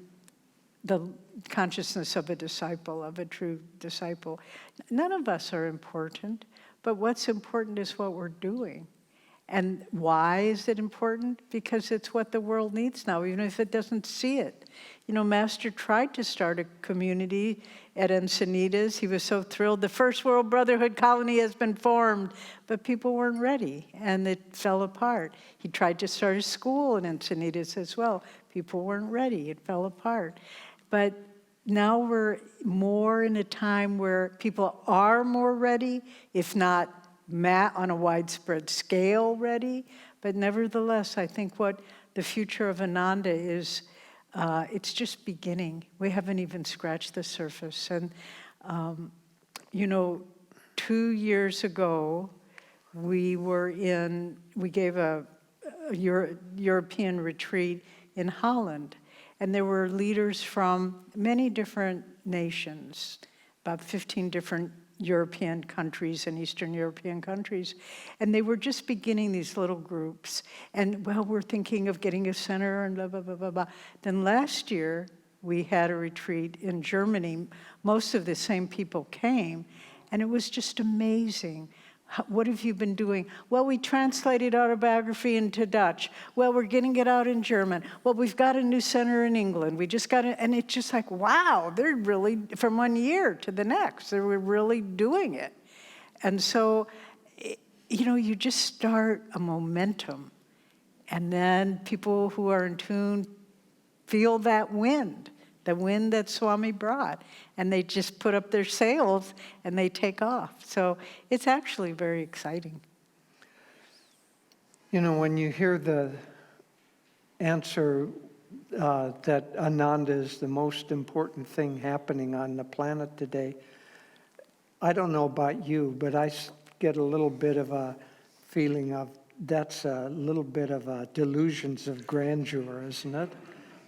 the consciousness of a disciple, of a true disciple. None of us are important, but what's important is what we're doing. And why is it important? Because it's what the world needs now, even if it doesn't see it. Master tried to start a community at Encinitas. He was so thrilled. The First World Brotherhood Colony has been formed, but people weren't ready, and it fell apart. He tried to start a school in Encinitas as well. People weren't ready. It fell apart. But now we're more in a time where people are more ready, if not on a widespread scale ready. But nevertheless, I think what the future of Ananda is, it's just beginning. We haven't even scratched the surface. And, 2 years ago, we gave a European retreat in Holland. And there were leaders from many different nations, about 15 different European countries and Eastern European countries. And they were just beginning these little groups. And, we're thinking of getting a center and blah, blah, blah, blah, blah. Then last year, we had a retreat in Germany. Most of the same people came. And it was just amazing What have you been doing? Well, we translated autobiography into Dutch. Well, we're getting it out in German. Well, we've got a new center in England. We just got it. And it's just like, wow, they're really, from one year to the next, they were really doing it. And so, you just start a momentum. And then people who are in tune feel that wind, the wind that Swami brought. And they just put up their sails and they take off. So it's actually very exciting. When you hear the answer that Ananda is the most important thing happening on the planet today, I don't know about you, but I get a little bit of a feeling of that's a little bit of a delusions of grandeur, isn't it?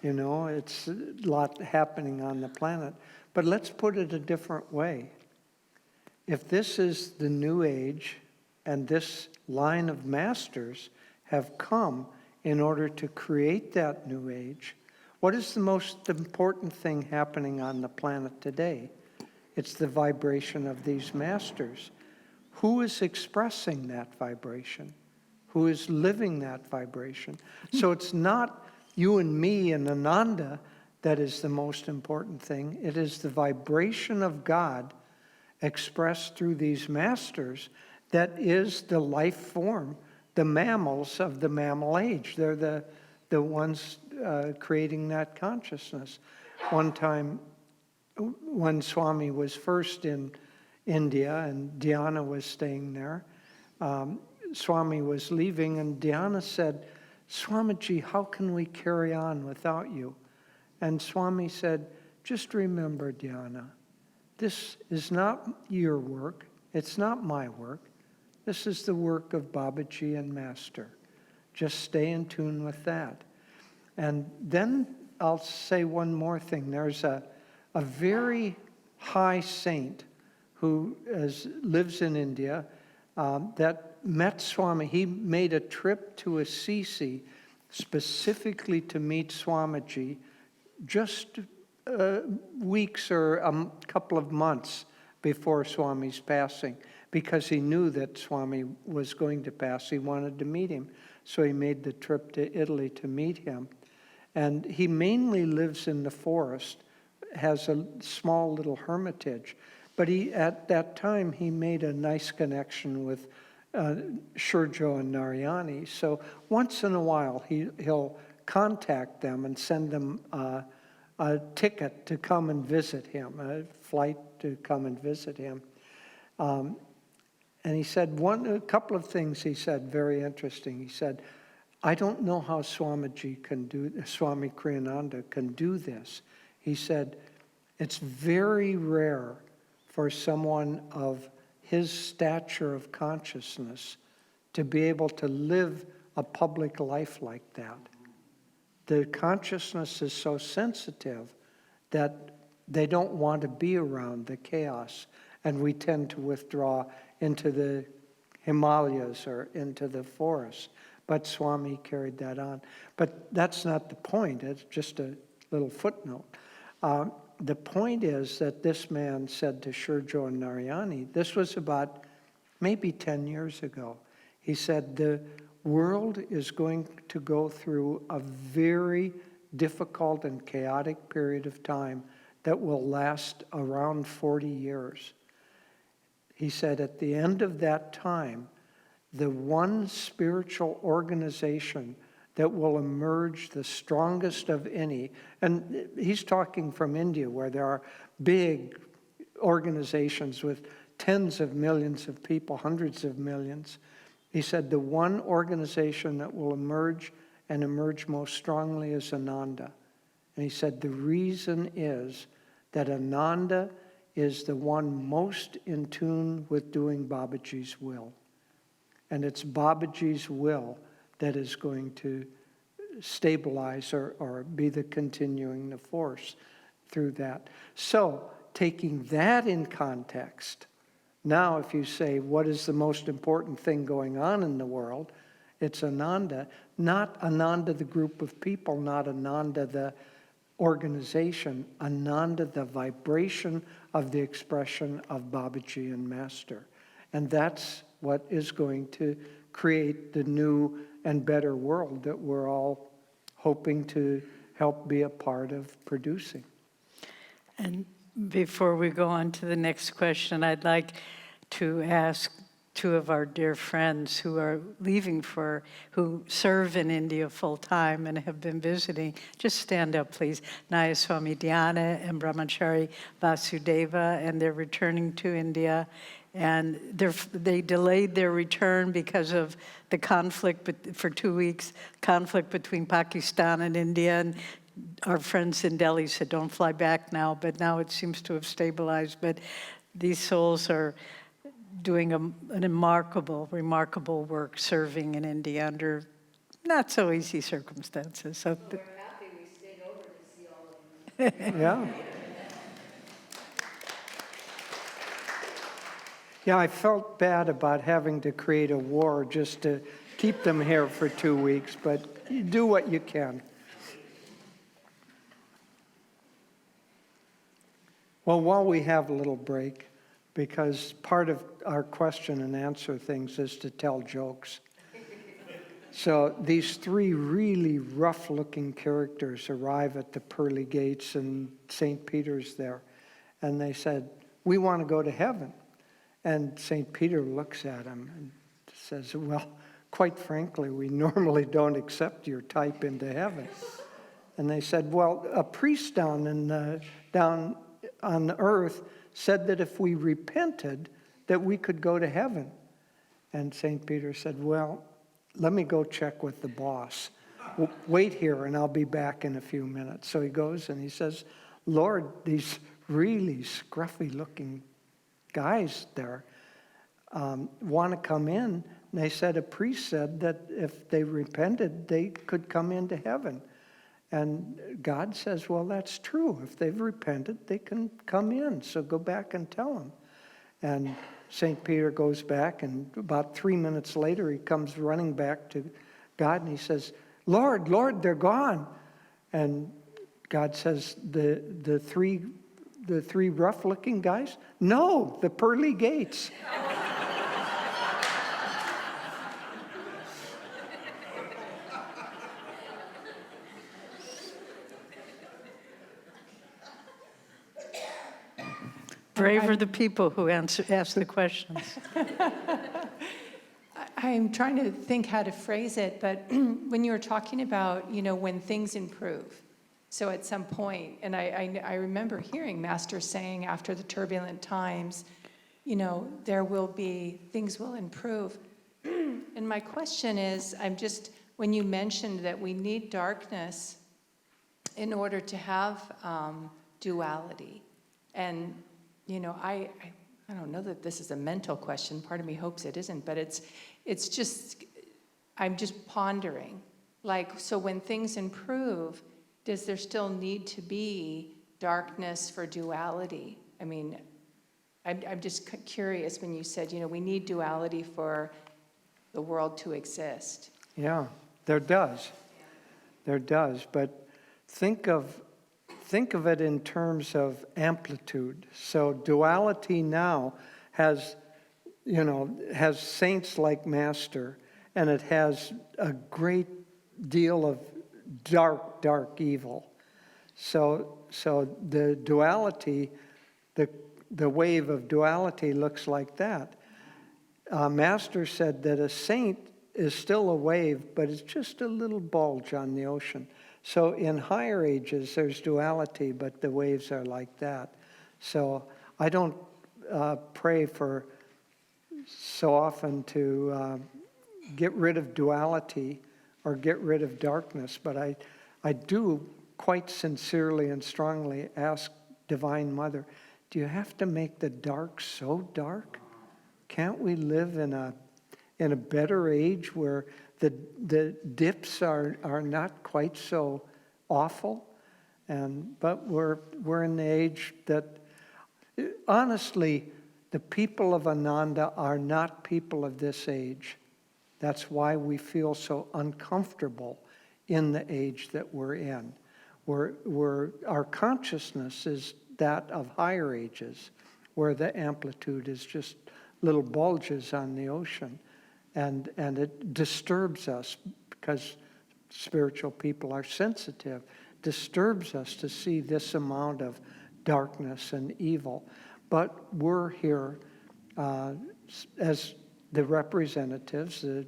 It's a lot happening on the planet. But let's put it a different way. If this is the new age and this line of masters have come in order to create that new age, what is the most important thing happening on the planet today? It's the vibration of these masters. Who is expressing that vibration? Who is living that vibration? So it's not you and me and Ananda that is the most important thing. It is the vibration of God expressed through these masters that is the life form, the mammals of the mammal age. They're the ones creating that consciousness. One time, when Swami was first in India and Dhyana was staying there, Swami was leaving and Dhyana said, "Swamiji, how can we carry on without you?" And Swami said, "Just remember, Dhyana, this is not your work. It's not my work. This is the work of Babaji and Master. Just stay in tune with that." And then I'll say one more thing. There's a very high saint who lives in India that met Swami. He made a trip to Assisi specifically to meet Swamiji just weeks or a couple of months before Swami's passing, because he knew that Swami was going to pass. He wanted to meet him. So he made the trip to Italy to meet him. And he mainly lives in the forest, has a small little hermitage. But at that time, he made a nice connection with Shurjo and Narayani. So once in a while, he'll contact them and send them a ticket to come and visit him, a flight to come and visit him. And he said a couple of things he said, very interesting. He said, "I don't know how Swami Kriyananda can do this." He said, "It's very rare for someone of his stature of consciousness to be able to live a public life like that. The consciousness is so sensitive that they don't want to be around the chaos, and we tend to withdraw into the Himalayas or into the forest." But Swami carried that on. But that's not the point. It's just a little footnote. The point is that this man said to Shurjo and Narayani, this was about maybe 10 years ago. He said, the world is going to go through a very difficult and chaotic period of time that will last around 40 years. He said, at the end of that time, the one spiritual organization that will emerge the strongest of any, and he's talking from India, where there are big organizations with tens of millions of people, hundreds of millions. He said the one organization that will emerge and emerge most strongly is Ananda. And he said the reason is that Ananda is the one most in tune with doing Babaji's will. And it's Babaji's will that is going to stabilize or be the continuing force through that. So, taking that in context, now if you say, what is the most important thing going on in the world? It's Ananda. Not Ananda the group of people, not Ananda the organization, Ananda the vibration of the expression of Babaji and Master. And that's what is going to create the new and better world that we're all hoping to help be a part of producing. And before we go on to the next question, I'd like to ask two of our dear friends who are leaving who serve in India full time and have been visiting. Just stand up, please. Nayaswami Dhyana and Brahmachari Vasudeva, and they're returning to India. And they delayed their return because of the conflict for 2 weeks, conflict between Pakistan and India. And our friends in Delhi said, don't fly back now, but now it seems to have stabilized. But these souls are doing a remarkable work serving in India under not so easy circumstances. So we're happy we stayed over to see all of them. Yeah. Yeah, I felt bad about having to create a war just to keep them here for 2 weeks, but you do what you can. Well, while we have a little break, because part of our question and answer things is to tell jokes. So these three really rough-looking characters arrive at the pearly gates in St. Peter's there, and they said, we want to go to heaven. And St. Peter looks at them and says, well, quite frankly, we normally don't accept your type into heaven. And they said, well, a priest down on earth said that if we repented, that we could go to heaven. And St. Peter said, well, let me go check with the boss. Wait here and I'll be back in a few minutes. So he goes and he says, Lord, these really scruffy looking guys there want to come in. And they said, a priest said that if they repented, they could come into heaven. And God says, well, that's true. If they've repented, they can come in. So go back and tell them. And St. Peter goes back, and about 3 minutes later, he comes running back to God, and he says, Lord, Lord, they're gone. And God says, the three rough-looking guys? No, the pearly gates. brave are the people who ask the questions. I'm trying to think how to phrase it, but when you were talking about, when things improve, so at some point, and I remember hearing Master saying after the turbulent times, things will improve. And my question is, when you mentioned that we need darkness in order to have duality, and, I don't know that this is a mental question, part of me hopes it isn't, but it's just, I'm just pondering, so when things improve, does there still need to be darkness for duality? I mean, I'm just curious when you said, we need duality for the world to exist. Yeah, there does. There does. But think of it in terms of amplitude. So duality now has saints like Master, and it has a great deal of dark evil. So the duality, the wave of duality looks like that. Master said that a saint is still a wave, but it's just a little bulge on the ocean. So in higher ages, there's duality, but the waves are like that. So I don't pray for so often to get rid of duality or get rid of darkness, but I do quite sincerely and strongly ask Divine Mother, do you have to make the dark so dark? Can't we live in a better age where the dips are not quite so awful? But we're in the age that, honestly, the people of Ananda are not people of this age. That's why we feel so uncomfortable in the age that we're in. Our consciousness is that of higher ages, where the amplitude is just little bulges on the ocean. And it disturbs us because spiritual people are sensitive. Disturbs us to see this amount of darkness and evil. But we're here as the representatives, the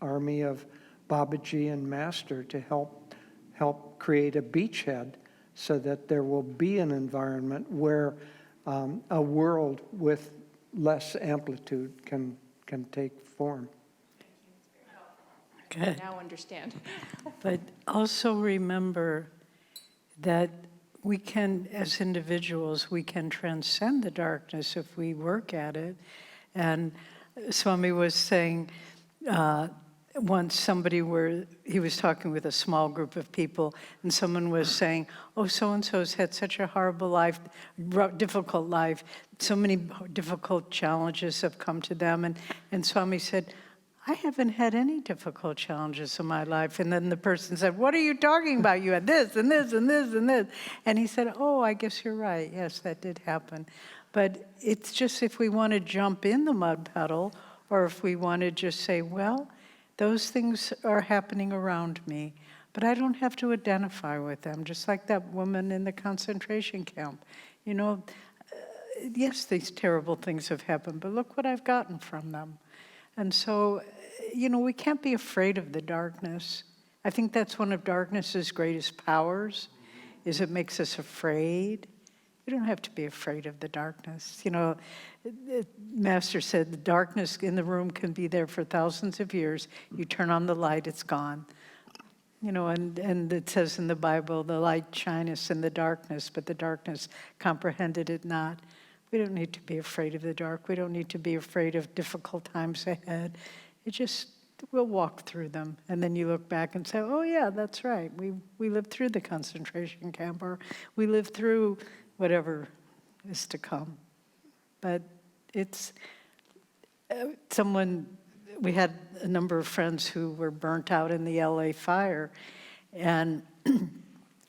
army of Babaji and Master, to help create a beachhead so that there will be an environment where a world with less amplitude can take form. I Good. now understand. But also remember that we can, as individuals, we can transcend the darkness if we work at it. And Swami was saying, once he was talking with a small group of people, and someone was saying, oh, so-and-so's had such a horrible life, difficult life, so many difficult challenges have come to them. And Swami said, I haven't had any difficult challenges in my life. And then the person said, what are you talking about? You had this and this and this and this. And he said, oh, I guess you're right. Yes, that did happen. But it's just if we want to jump in the mud puddle, or if we want to just say, well, those things are happening around me, but I don't have to identify with them, just like that woman in the concentration camp. You know, yes, these terrible things have happened, but look what I've gotten from them. And so, you know, we can't be afraid of the darkness. I think that's one of darkness's greatest powers, is it makes us afraid. You don't have to be afraid of the darkness. You know, the Master said the darkness in the room can be there for thousands of years. You turn on the light, it's gone. You know, and it says in the Bible, the light shineth in the darkness, but the darkness comprehended it not. We don't need to be afraid of the dark. We don't need to be afraid of difficult times ahead. We'll walk through them. And then you look back and say, oh yeah, that's right. We lived through the concentration camp, or we lived through whatever is to come. But it's we had a number of friends who were burnt out in the LA fire, and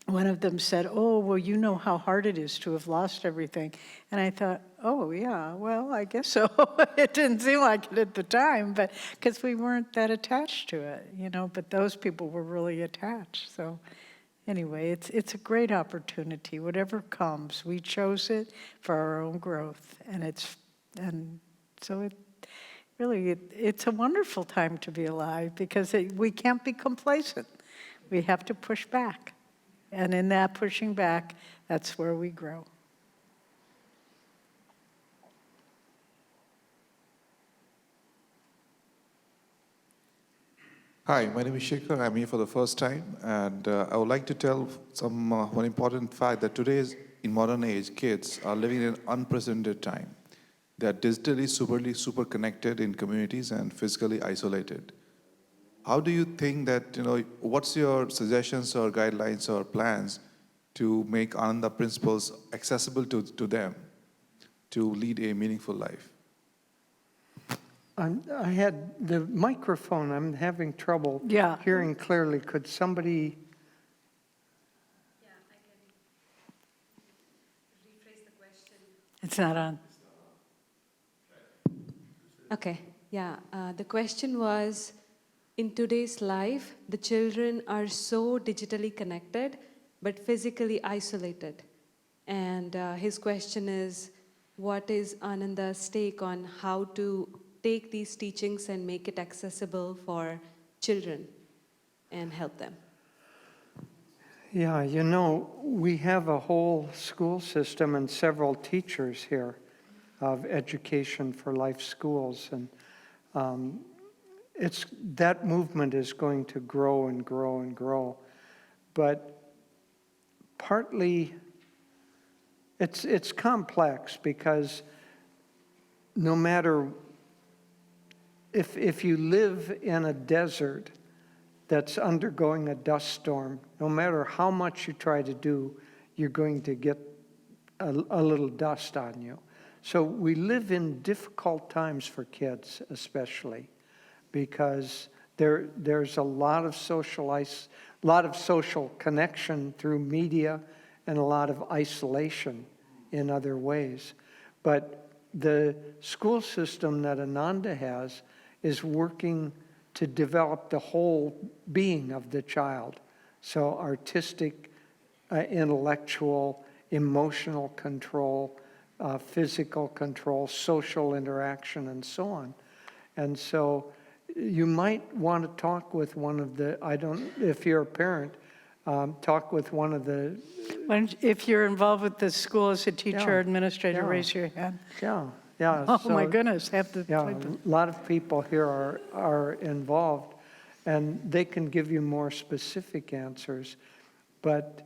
one of them said, oh, well, you know how hard it is to have lost everything. And I thought, oh, yeah, well, I guess so. It didn't seem like it at the time, but because we weren't that attached to it, you know, but those people were really attached. So anyway, it's a great opportunity. Whatever comes, we chose it for our own growth. And so it's a wonderful time to be alive, because we can't be complacent. We have to push back. And in that pushing back, that's where we grow. Hi, my name is Shekhar. I'm here for the first time, and I would like to tell one important fact that today's, in modern age, kids are living in an unprecedented time. They are digitally super connected in communities and physically isolated. How do you think that, what's your suggestions or guidelines or plans to make Ananda principles accessible to them to lead a meaningful life? I had the microphone, I'm having trouble hearing clearly. Could somebody? Yeah, I can rephrase the question. It's not on. Okay, yeah. The question was, in today's life, the children are so digitally connected, but physically isolated. And his question is, what is Ananda's take on how to take these teachings and make it accessible for children and help them? Yeah, we have a whole school system and several teachers here of Education for Life schools, and that movement is going to grow and grow and grow. But partly it's complex, because no matter if you live in a desert that's undergoing a dust storm, no matter how much you try to do, you're going to get a little dust on you. So we live in difficult times for kids, especially, because there's a lot of social connection through media, and a lot of isolation in other ways. But the school system that Ananda has is working to develop the whole being of the child. So artistic, intellectual, emotional control, physical control, social interaction, and so on. And so you might want to talk with one of the, if you're a parent, talk with one of the, If you're involved with the school as a teacher or Yeah, administrator, yeah. raise your hand. yeah. Oh, so, my goodness, have to. Yeah, a lot of people here are involved, and they can give you more specific answers. But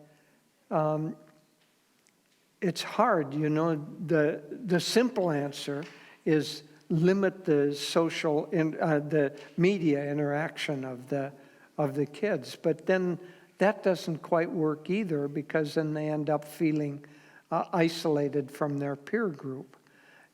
it's hard, the simple answer is limit the social, the media interaction of the kids. But then that doesn't quite work either, because then they end up feeling isolated from their peer group,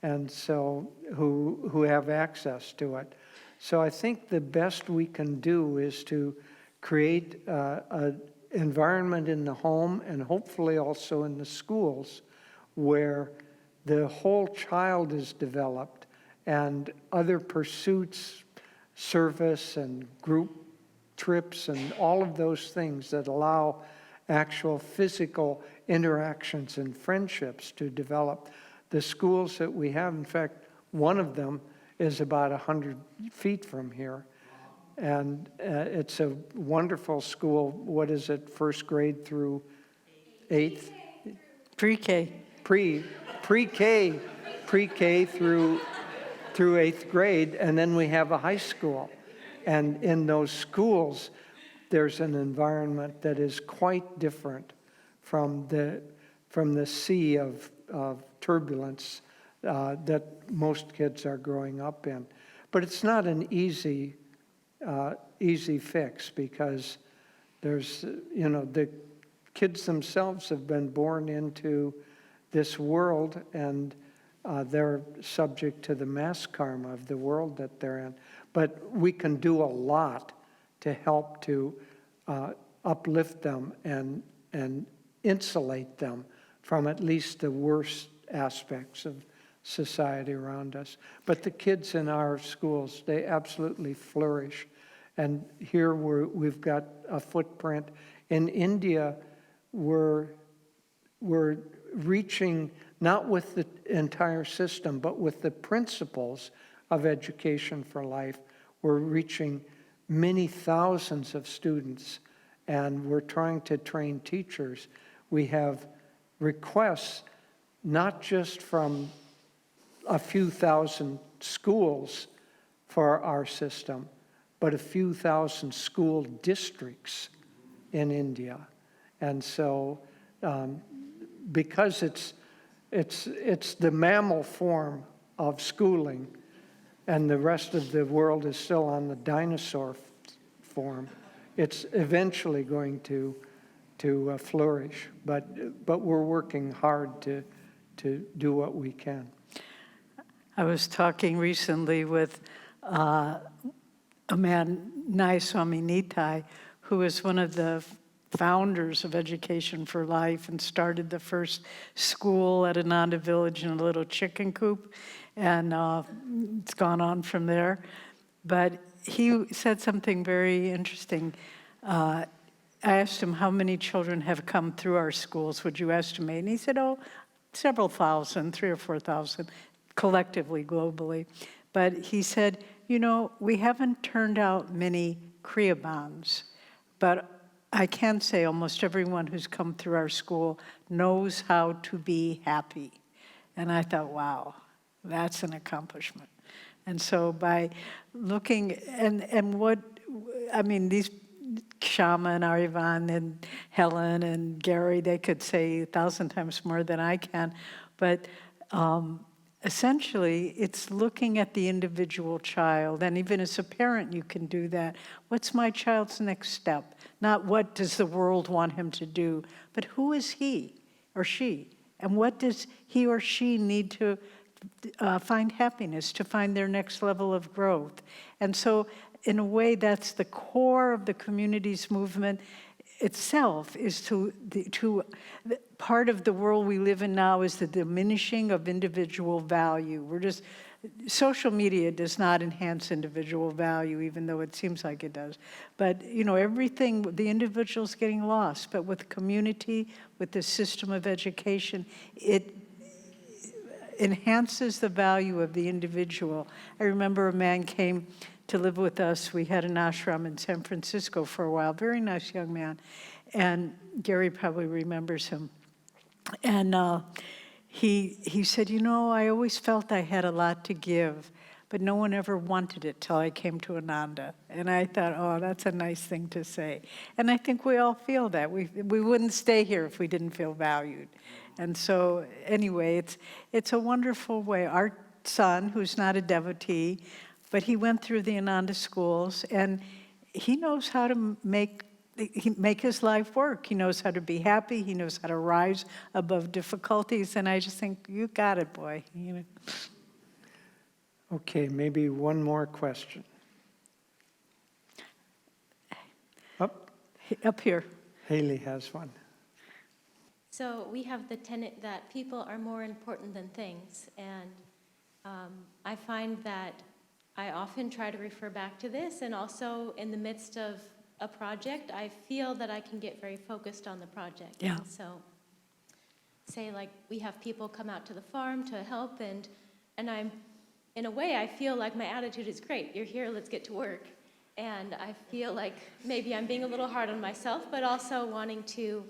and so who have access to it. So I think the best we can do is to create an environment in the home, and hopefully also in the schools, where the whole child is developed, and other pursuits, service and group trips and all of those things that allow actual physical interactions and friendships to develop. The schools that we have, in fact, one of them is about 100 feet from here. And it's a wonderful school. What is it, first grade through 8th? Pre-K. Pre-K through 8th grade, and then we have a high school. And in those schools, there's an environment that is quite different from the sea of turbulence that most kids are growing up in. But it's not an easy fix, because there's, the kids themselves have been born into this world, and they're subject to the mass karma of the world that they're in. But we can do a lot to help to uplift them and insulate them from at least the worst aspects of society around us. But the kids in our schools, they absolutely flourish. And here we've got a footprint. In India, we're reaching, not with the entire system, but with the principles of education for life. We're reaching many thousands of students, and we're trying to train teachers. We have requests not just from a few thousand schools for our system, but a few thousand school districts in India. And so because it's the mammal form of schooling, and the rest of the world is still on the dinosaur form, it's eventually going to flourish. But we're working hard to do what we can. I was talking recently with a man, Nayaswami Nitai, who is one of the founders of Education for Life and started the first school at Ananda Village in a little chicken coop, and it's gone on from there. But he said something very interesting. I asked him, how many children have come through our schools, would you estimate? And he said, several thousand, 3,000 or 4,000, collectively, globally. But he said, we haven't turned out many Kriya bonds, but I can say almost everyone who's come through our school knows how to be happy. And I thought, wow, that's an accomplishment. And so by looking, these Shama and Arivan and Helen and Gary, they could say 1,000 times more than I can. But essentially, it's looking at the individual child. And even as a parent, you can do that. What's my child's next step? Not what does the world want him to do, but who is he or she? And what does he or she need to find happiness, to find their next level of growth? And so, in a way, that's the core of the community's movement itself, is part of the world we live in now is the diminishing of individual value. Social media does not enhance individual value, even though it seems like it does. But, everything, the individual's getting lost. But with community, with the system of education, it enhances the value of the individual. I remember a man came to live with us. We had an ashram in San Francisco for a while, very nice young man. And Gary probably remembers him. And he said, I always felt I had a lot to give, but no one ever wanted it till I came to Ananda. And I thought, oh, that's a nice thing to say. And I think we all feel that. We wouldn't stay here if we didn't feel valued. And so anyway, it's a wonderful way. Our son, who's not a devotee, but he went through the Ananda schools, and he knows how to make his life work. He knows how to be happy. He knows how to rise above difficulties. And I just think, you got it, boy. Okay, maybe one more question. Up here. Haley has one. So we have the tenet that people are more important than things. And I find that I often try to refer back to this. And also in the midst of a project, I feel that I can get very focused on the project. Yeah. And so say like we have people come out to the farm to help, and I'm, in a way, I feel like my attitude is great. You're here, let's get to work. And I feel like maybe I'm being a little hard on myself, but also wanting to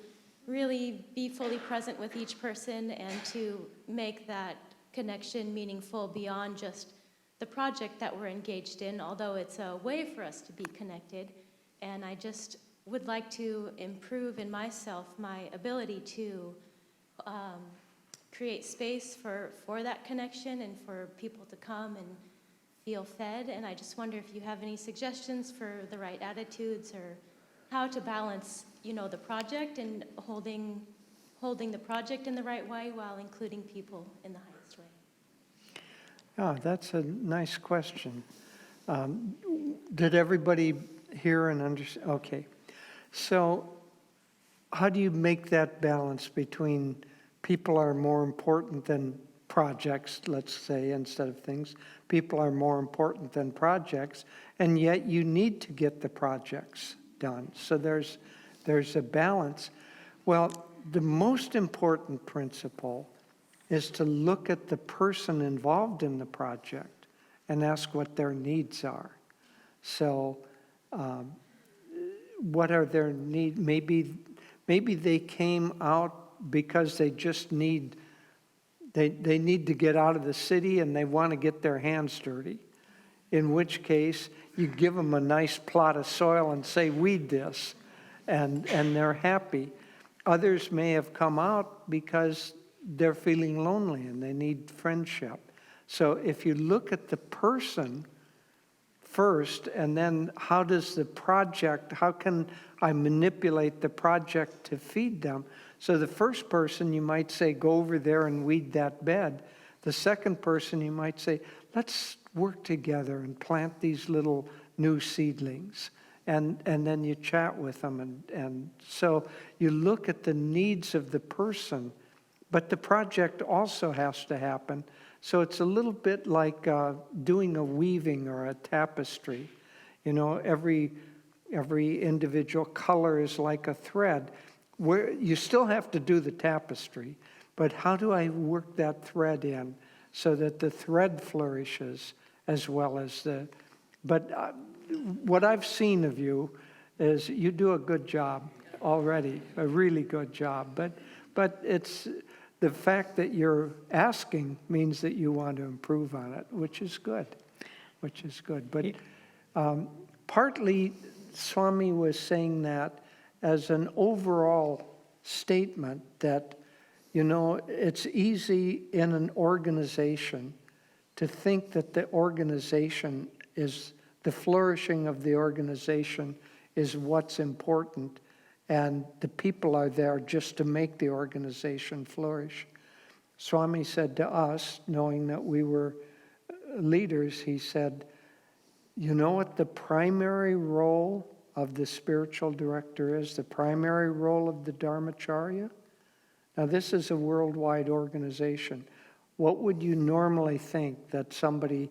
really be fully present with each person and to make that connection meaningful beyond just the project that we're engaged in, although it's a way for us to be connected. And I just would like to improve in myself my ability to create space for that connection and for people to come and feel fed. And I just wonder if you have any suggestions for the right attitudes or how to balance, the project and holding the project in the right way while including people in the highest way. Oh, that's a nice question. Did everybody hear and understand? Okay. So how do you make that balance between people are more important than projects, let's say, instead of things? People are more important than projects, and yet you need to get the projects done. So there's a balance. Well, the most important principle is to look at the person involved in the project and ask what their needs are. So what are their needs? Maybe they came out because they just need to get out of the city and they want to get their hands dirty, in which case you give them a nice plot of soil and say, weed this, and they're happy. Others may have come out because they're feeling lonely and they need friendship. So if you look at the person first, and then how can I manipulate the project to feed them? So the first person, you might say, go over there and weed that bed. The second person, you might say, let's work together and plant these little new seedlings. And then you chat with them. And so you look at the needs of the person, but the project also has to happen. So it's a little bit like doing a weaving or a tapestry. Every individual color is like a thread. Where you still have to do the tapestry, but how do I work that thread in so that the thread flourishes as well as the... But what I've seen of you is you do a good job already, a really good job. But it's the fact that you're asking means that you want to improve on it, which is good. But partly Swami was saying that as an overall statement that, it's easy in an organization to think that the flourishing of the organization is what's important, and the people are there just to make the organization flourish. Swami said to us, knowing that we were leaders, he said, you know what the primary role of the spiritual director is, the primary role of the Dharmacharya? Now, this is a worldwide organization. What would you normally think that somebody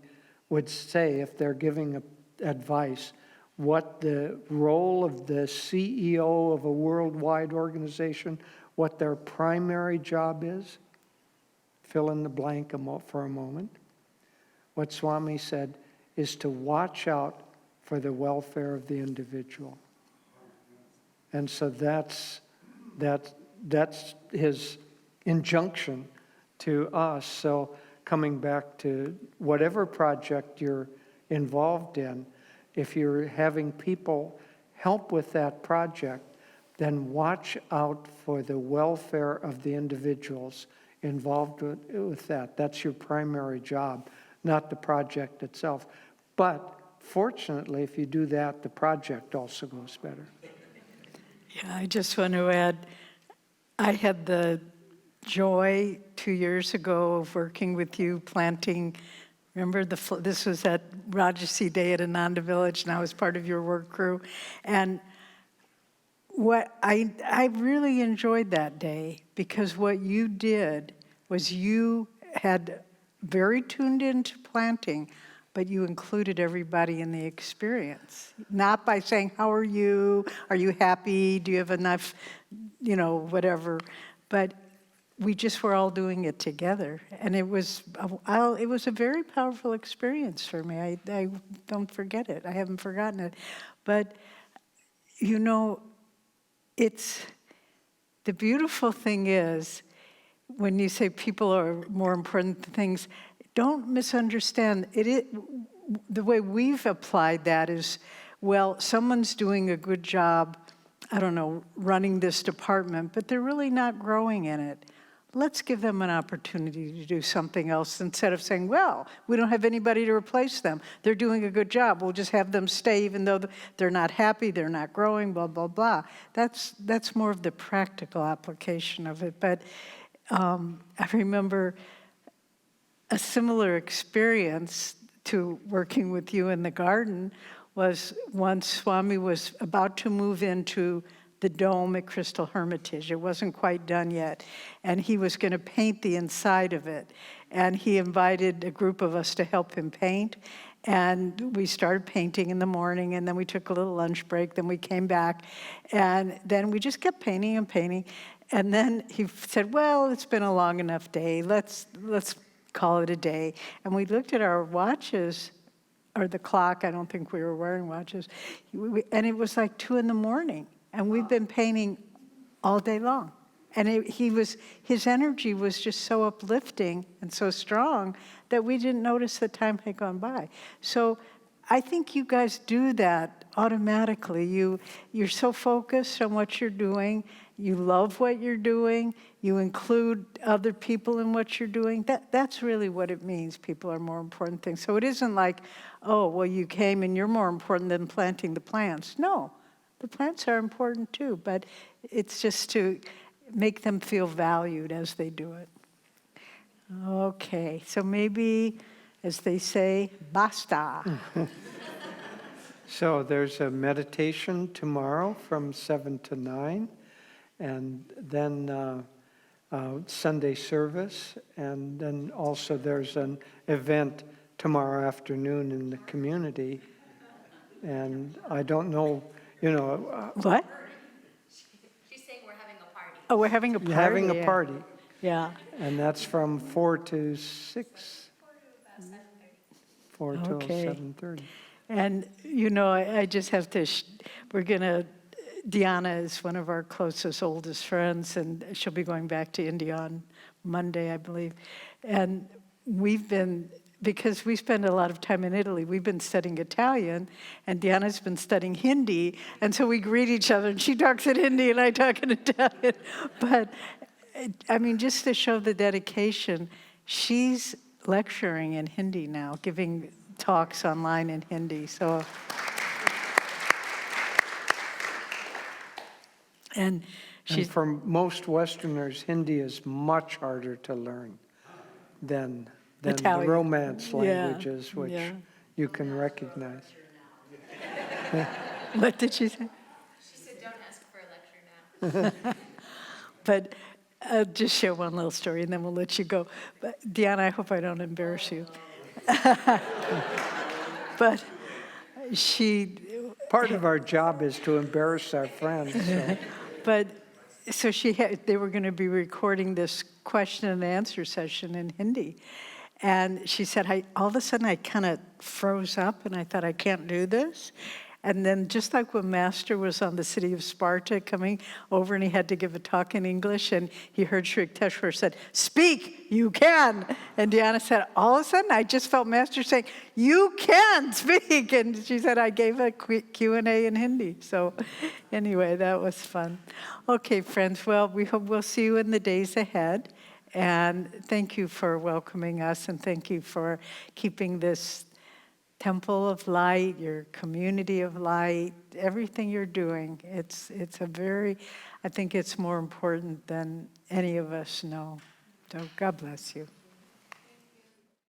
would say if they're giving advice? What the role of the CEO of a worldwide organization, what their primary job is? Fill in the blank for a moment. What Swami said is to watch out for the welfare of the individual. And so that's his injunction to us. So coming back to whatever project you're involved in, if you're having people help with that project, then watch out for the welfare of the individuals involved with that. That's your primary job, not the project itself. But fortunately, if you do that, the project also goes better. Yeah, I just want to add, I had the joy 2 years ago of working with you planting. Remember, this was at Rajasi Day at Ananda Village, and I was part of your work crew. And what I really enjoyed that day, because what you did was you had very tuned into planting, but you included everybody in the experience. Not by saying, how are you? Are you happy? Do you have enough, whatever. But we just were all doing it together. And it was a very powerful experience for me. I don't forget it. I haven't forgotten it. But, the beautiful thing is, when you say people are more important than things, don't misunderstand. The way we've applied that is, well, someone's doing a good job, I don't know, running this department, but they're really not growing in it. Let's give them an opportunity to do something else instead of saying, well, we don't have anybody to replace them. They're doing a good job. We'll just have them stay even though they're not happy, they're not growing, blah, blah, blah. That's more of the practical application of it. But I remember a similar experience to working with you in the garden was once Swami was about to move into the dome at Crystal Hermitage. It wasn't quite done yet. And he was going to paint the inside of it. And he invited a group of us to help him paint. And we started painting in the morning, and then we took a little lunch break, then we came back, and then we just kept painting and painting. And then he said, well, it's been a long enough day. Let's call it a day. And we looked at our watches, or the clock. I don't think we were wearing watches. And it was like 2 a.m. And we've been painting all day long. And his energy was just so uplifting and so strong that we didn't notice the time had gone by. So I think you guys do that automatically. You're so focused on what you're doing. You love what you're doing. You include other people in what you're doing. That's really what it means. People are more important things. So it isn't like, oh, well, you came and you're more important than planting the plants. No, the plants are important too, but it's just to make them feel valued as they do it. Okay, so maybe, as they say, basta. So there's a meditation tomorrow from 7 to 9, and then Sunday service, and then also there's an event tomorrow afternoon in the community. And I don't know, What? She's saying we're having a party. Oh, we're having a party. you're having a yeah. party, Yeah. and that's from 4 to 6. 4 till Okay. 7:30. And, I just have to, Diana is one of our closest, oldest friends, and she'll be going back to India on Monday, I believe. And because we spend a lot of time in Italy, we've been studying Italian, and Diana's been studying Hindi, and so we greet each other, and she talks in Hindi, and I talk in Italian. But, just to show the dedication, she's lecturing in Hindi now, giving talks online in Hindi. So, and And for most Westerners, Hindi is much harder to learn than the Italian. Romance Yeah, languages, which yeah. you can recognize. What did she say? She said, don't ask for a lecture now. But I'll just share one little story and then we'll let you go. But Deanna, I hope I don't embarrass you. But she, Part of our job is to embarrass our friends. So. but so they were going to be recording this question and answer session in Hindi. And she said, all of a sudden I kind of froze up and I thought, I can't do this. And then just like when Master was on the city of Sparta coming over and he had to give a talk in English and he heard Sri Yukteswar said, speak, you can. And Deanna said, all of a sudden I just felt Master saying, you can speak. And she said, I gave a Q&A in Hindi. So anyway, that was fun. Okay, friends, well, we hope we'll see you in the days ahead. And thank you for welcoming us and thank you for keeping this temple of light, your community of light, everything you're doing. It's a very, I think it's more important than any of us know. So God bless you.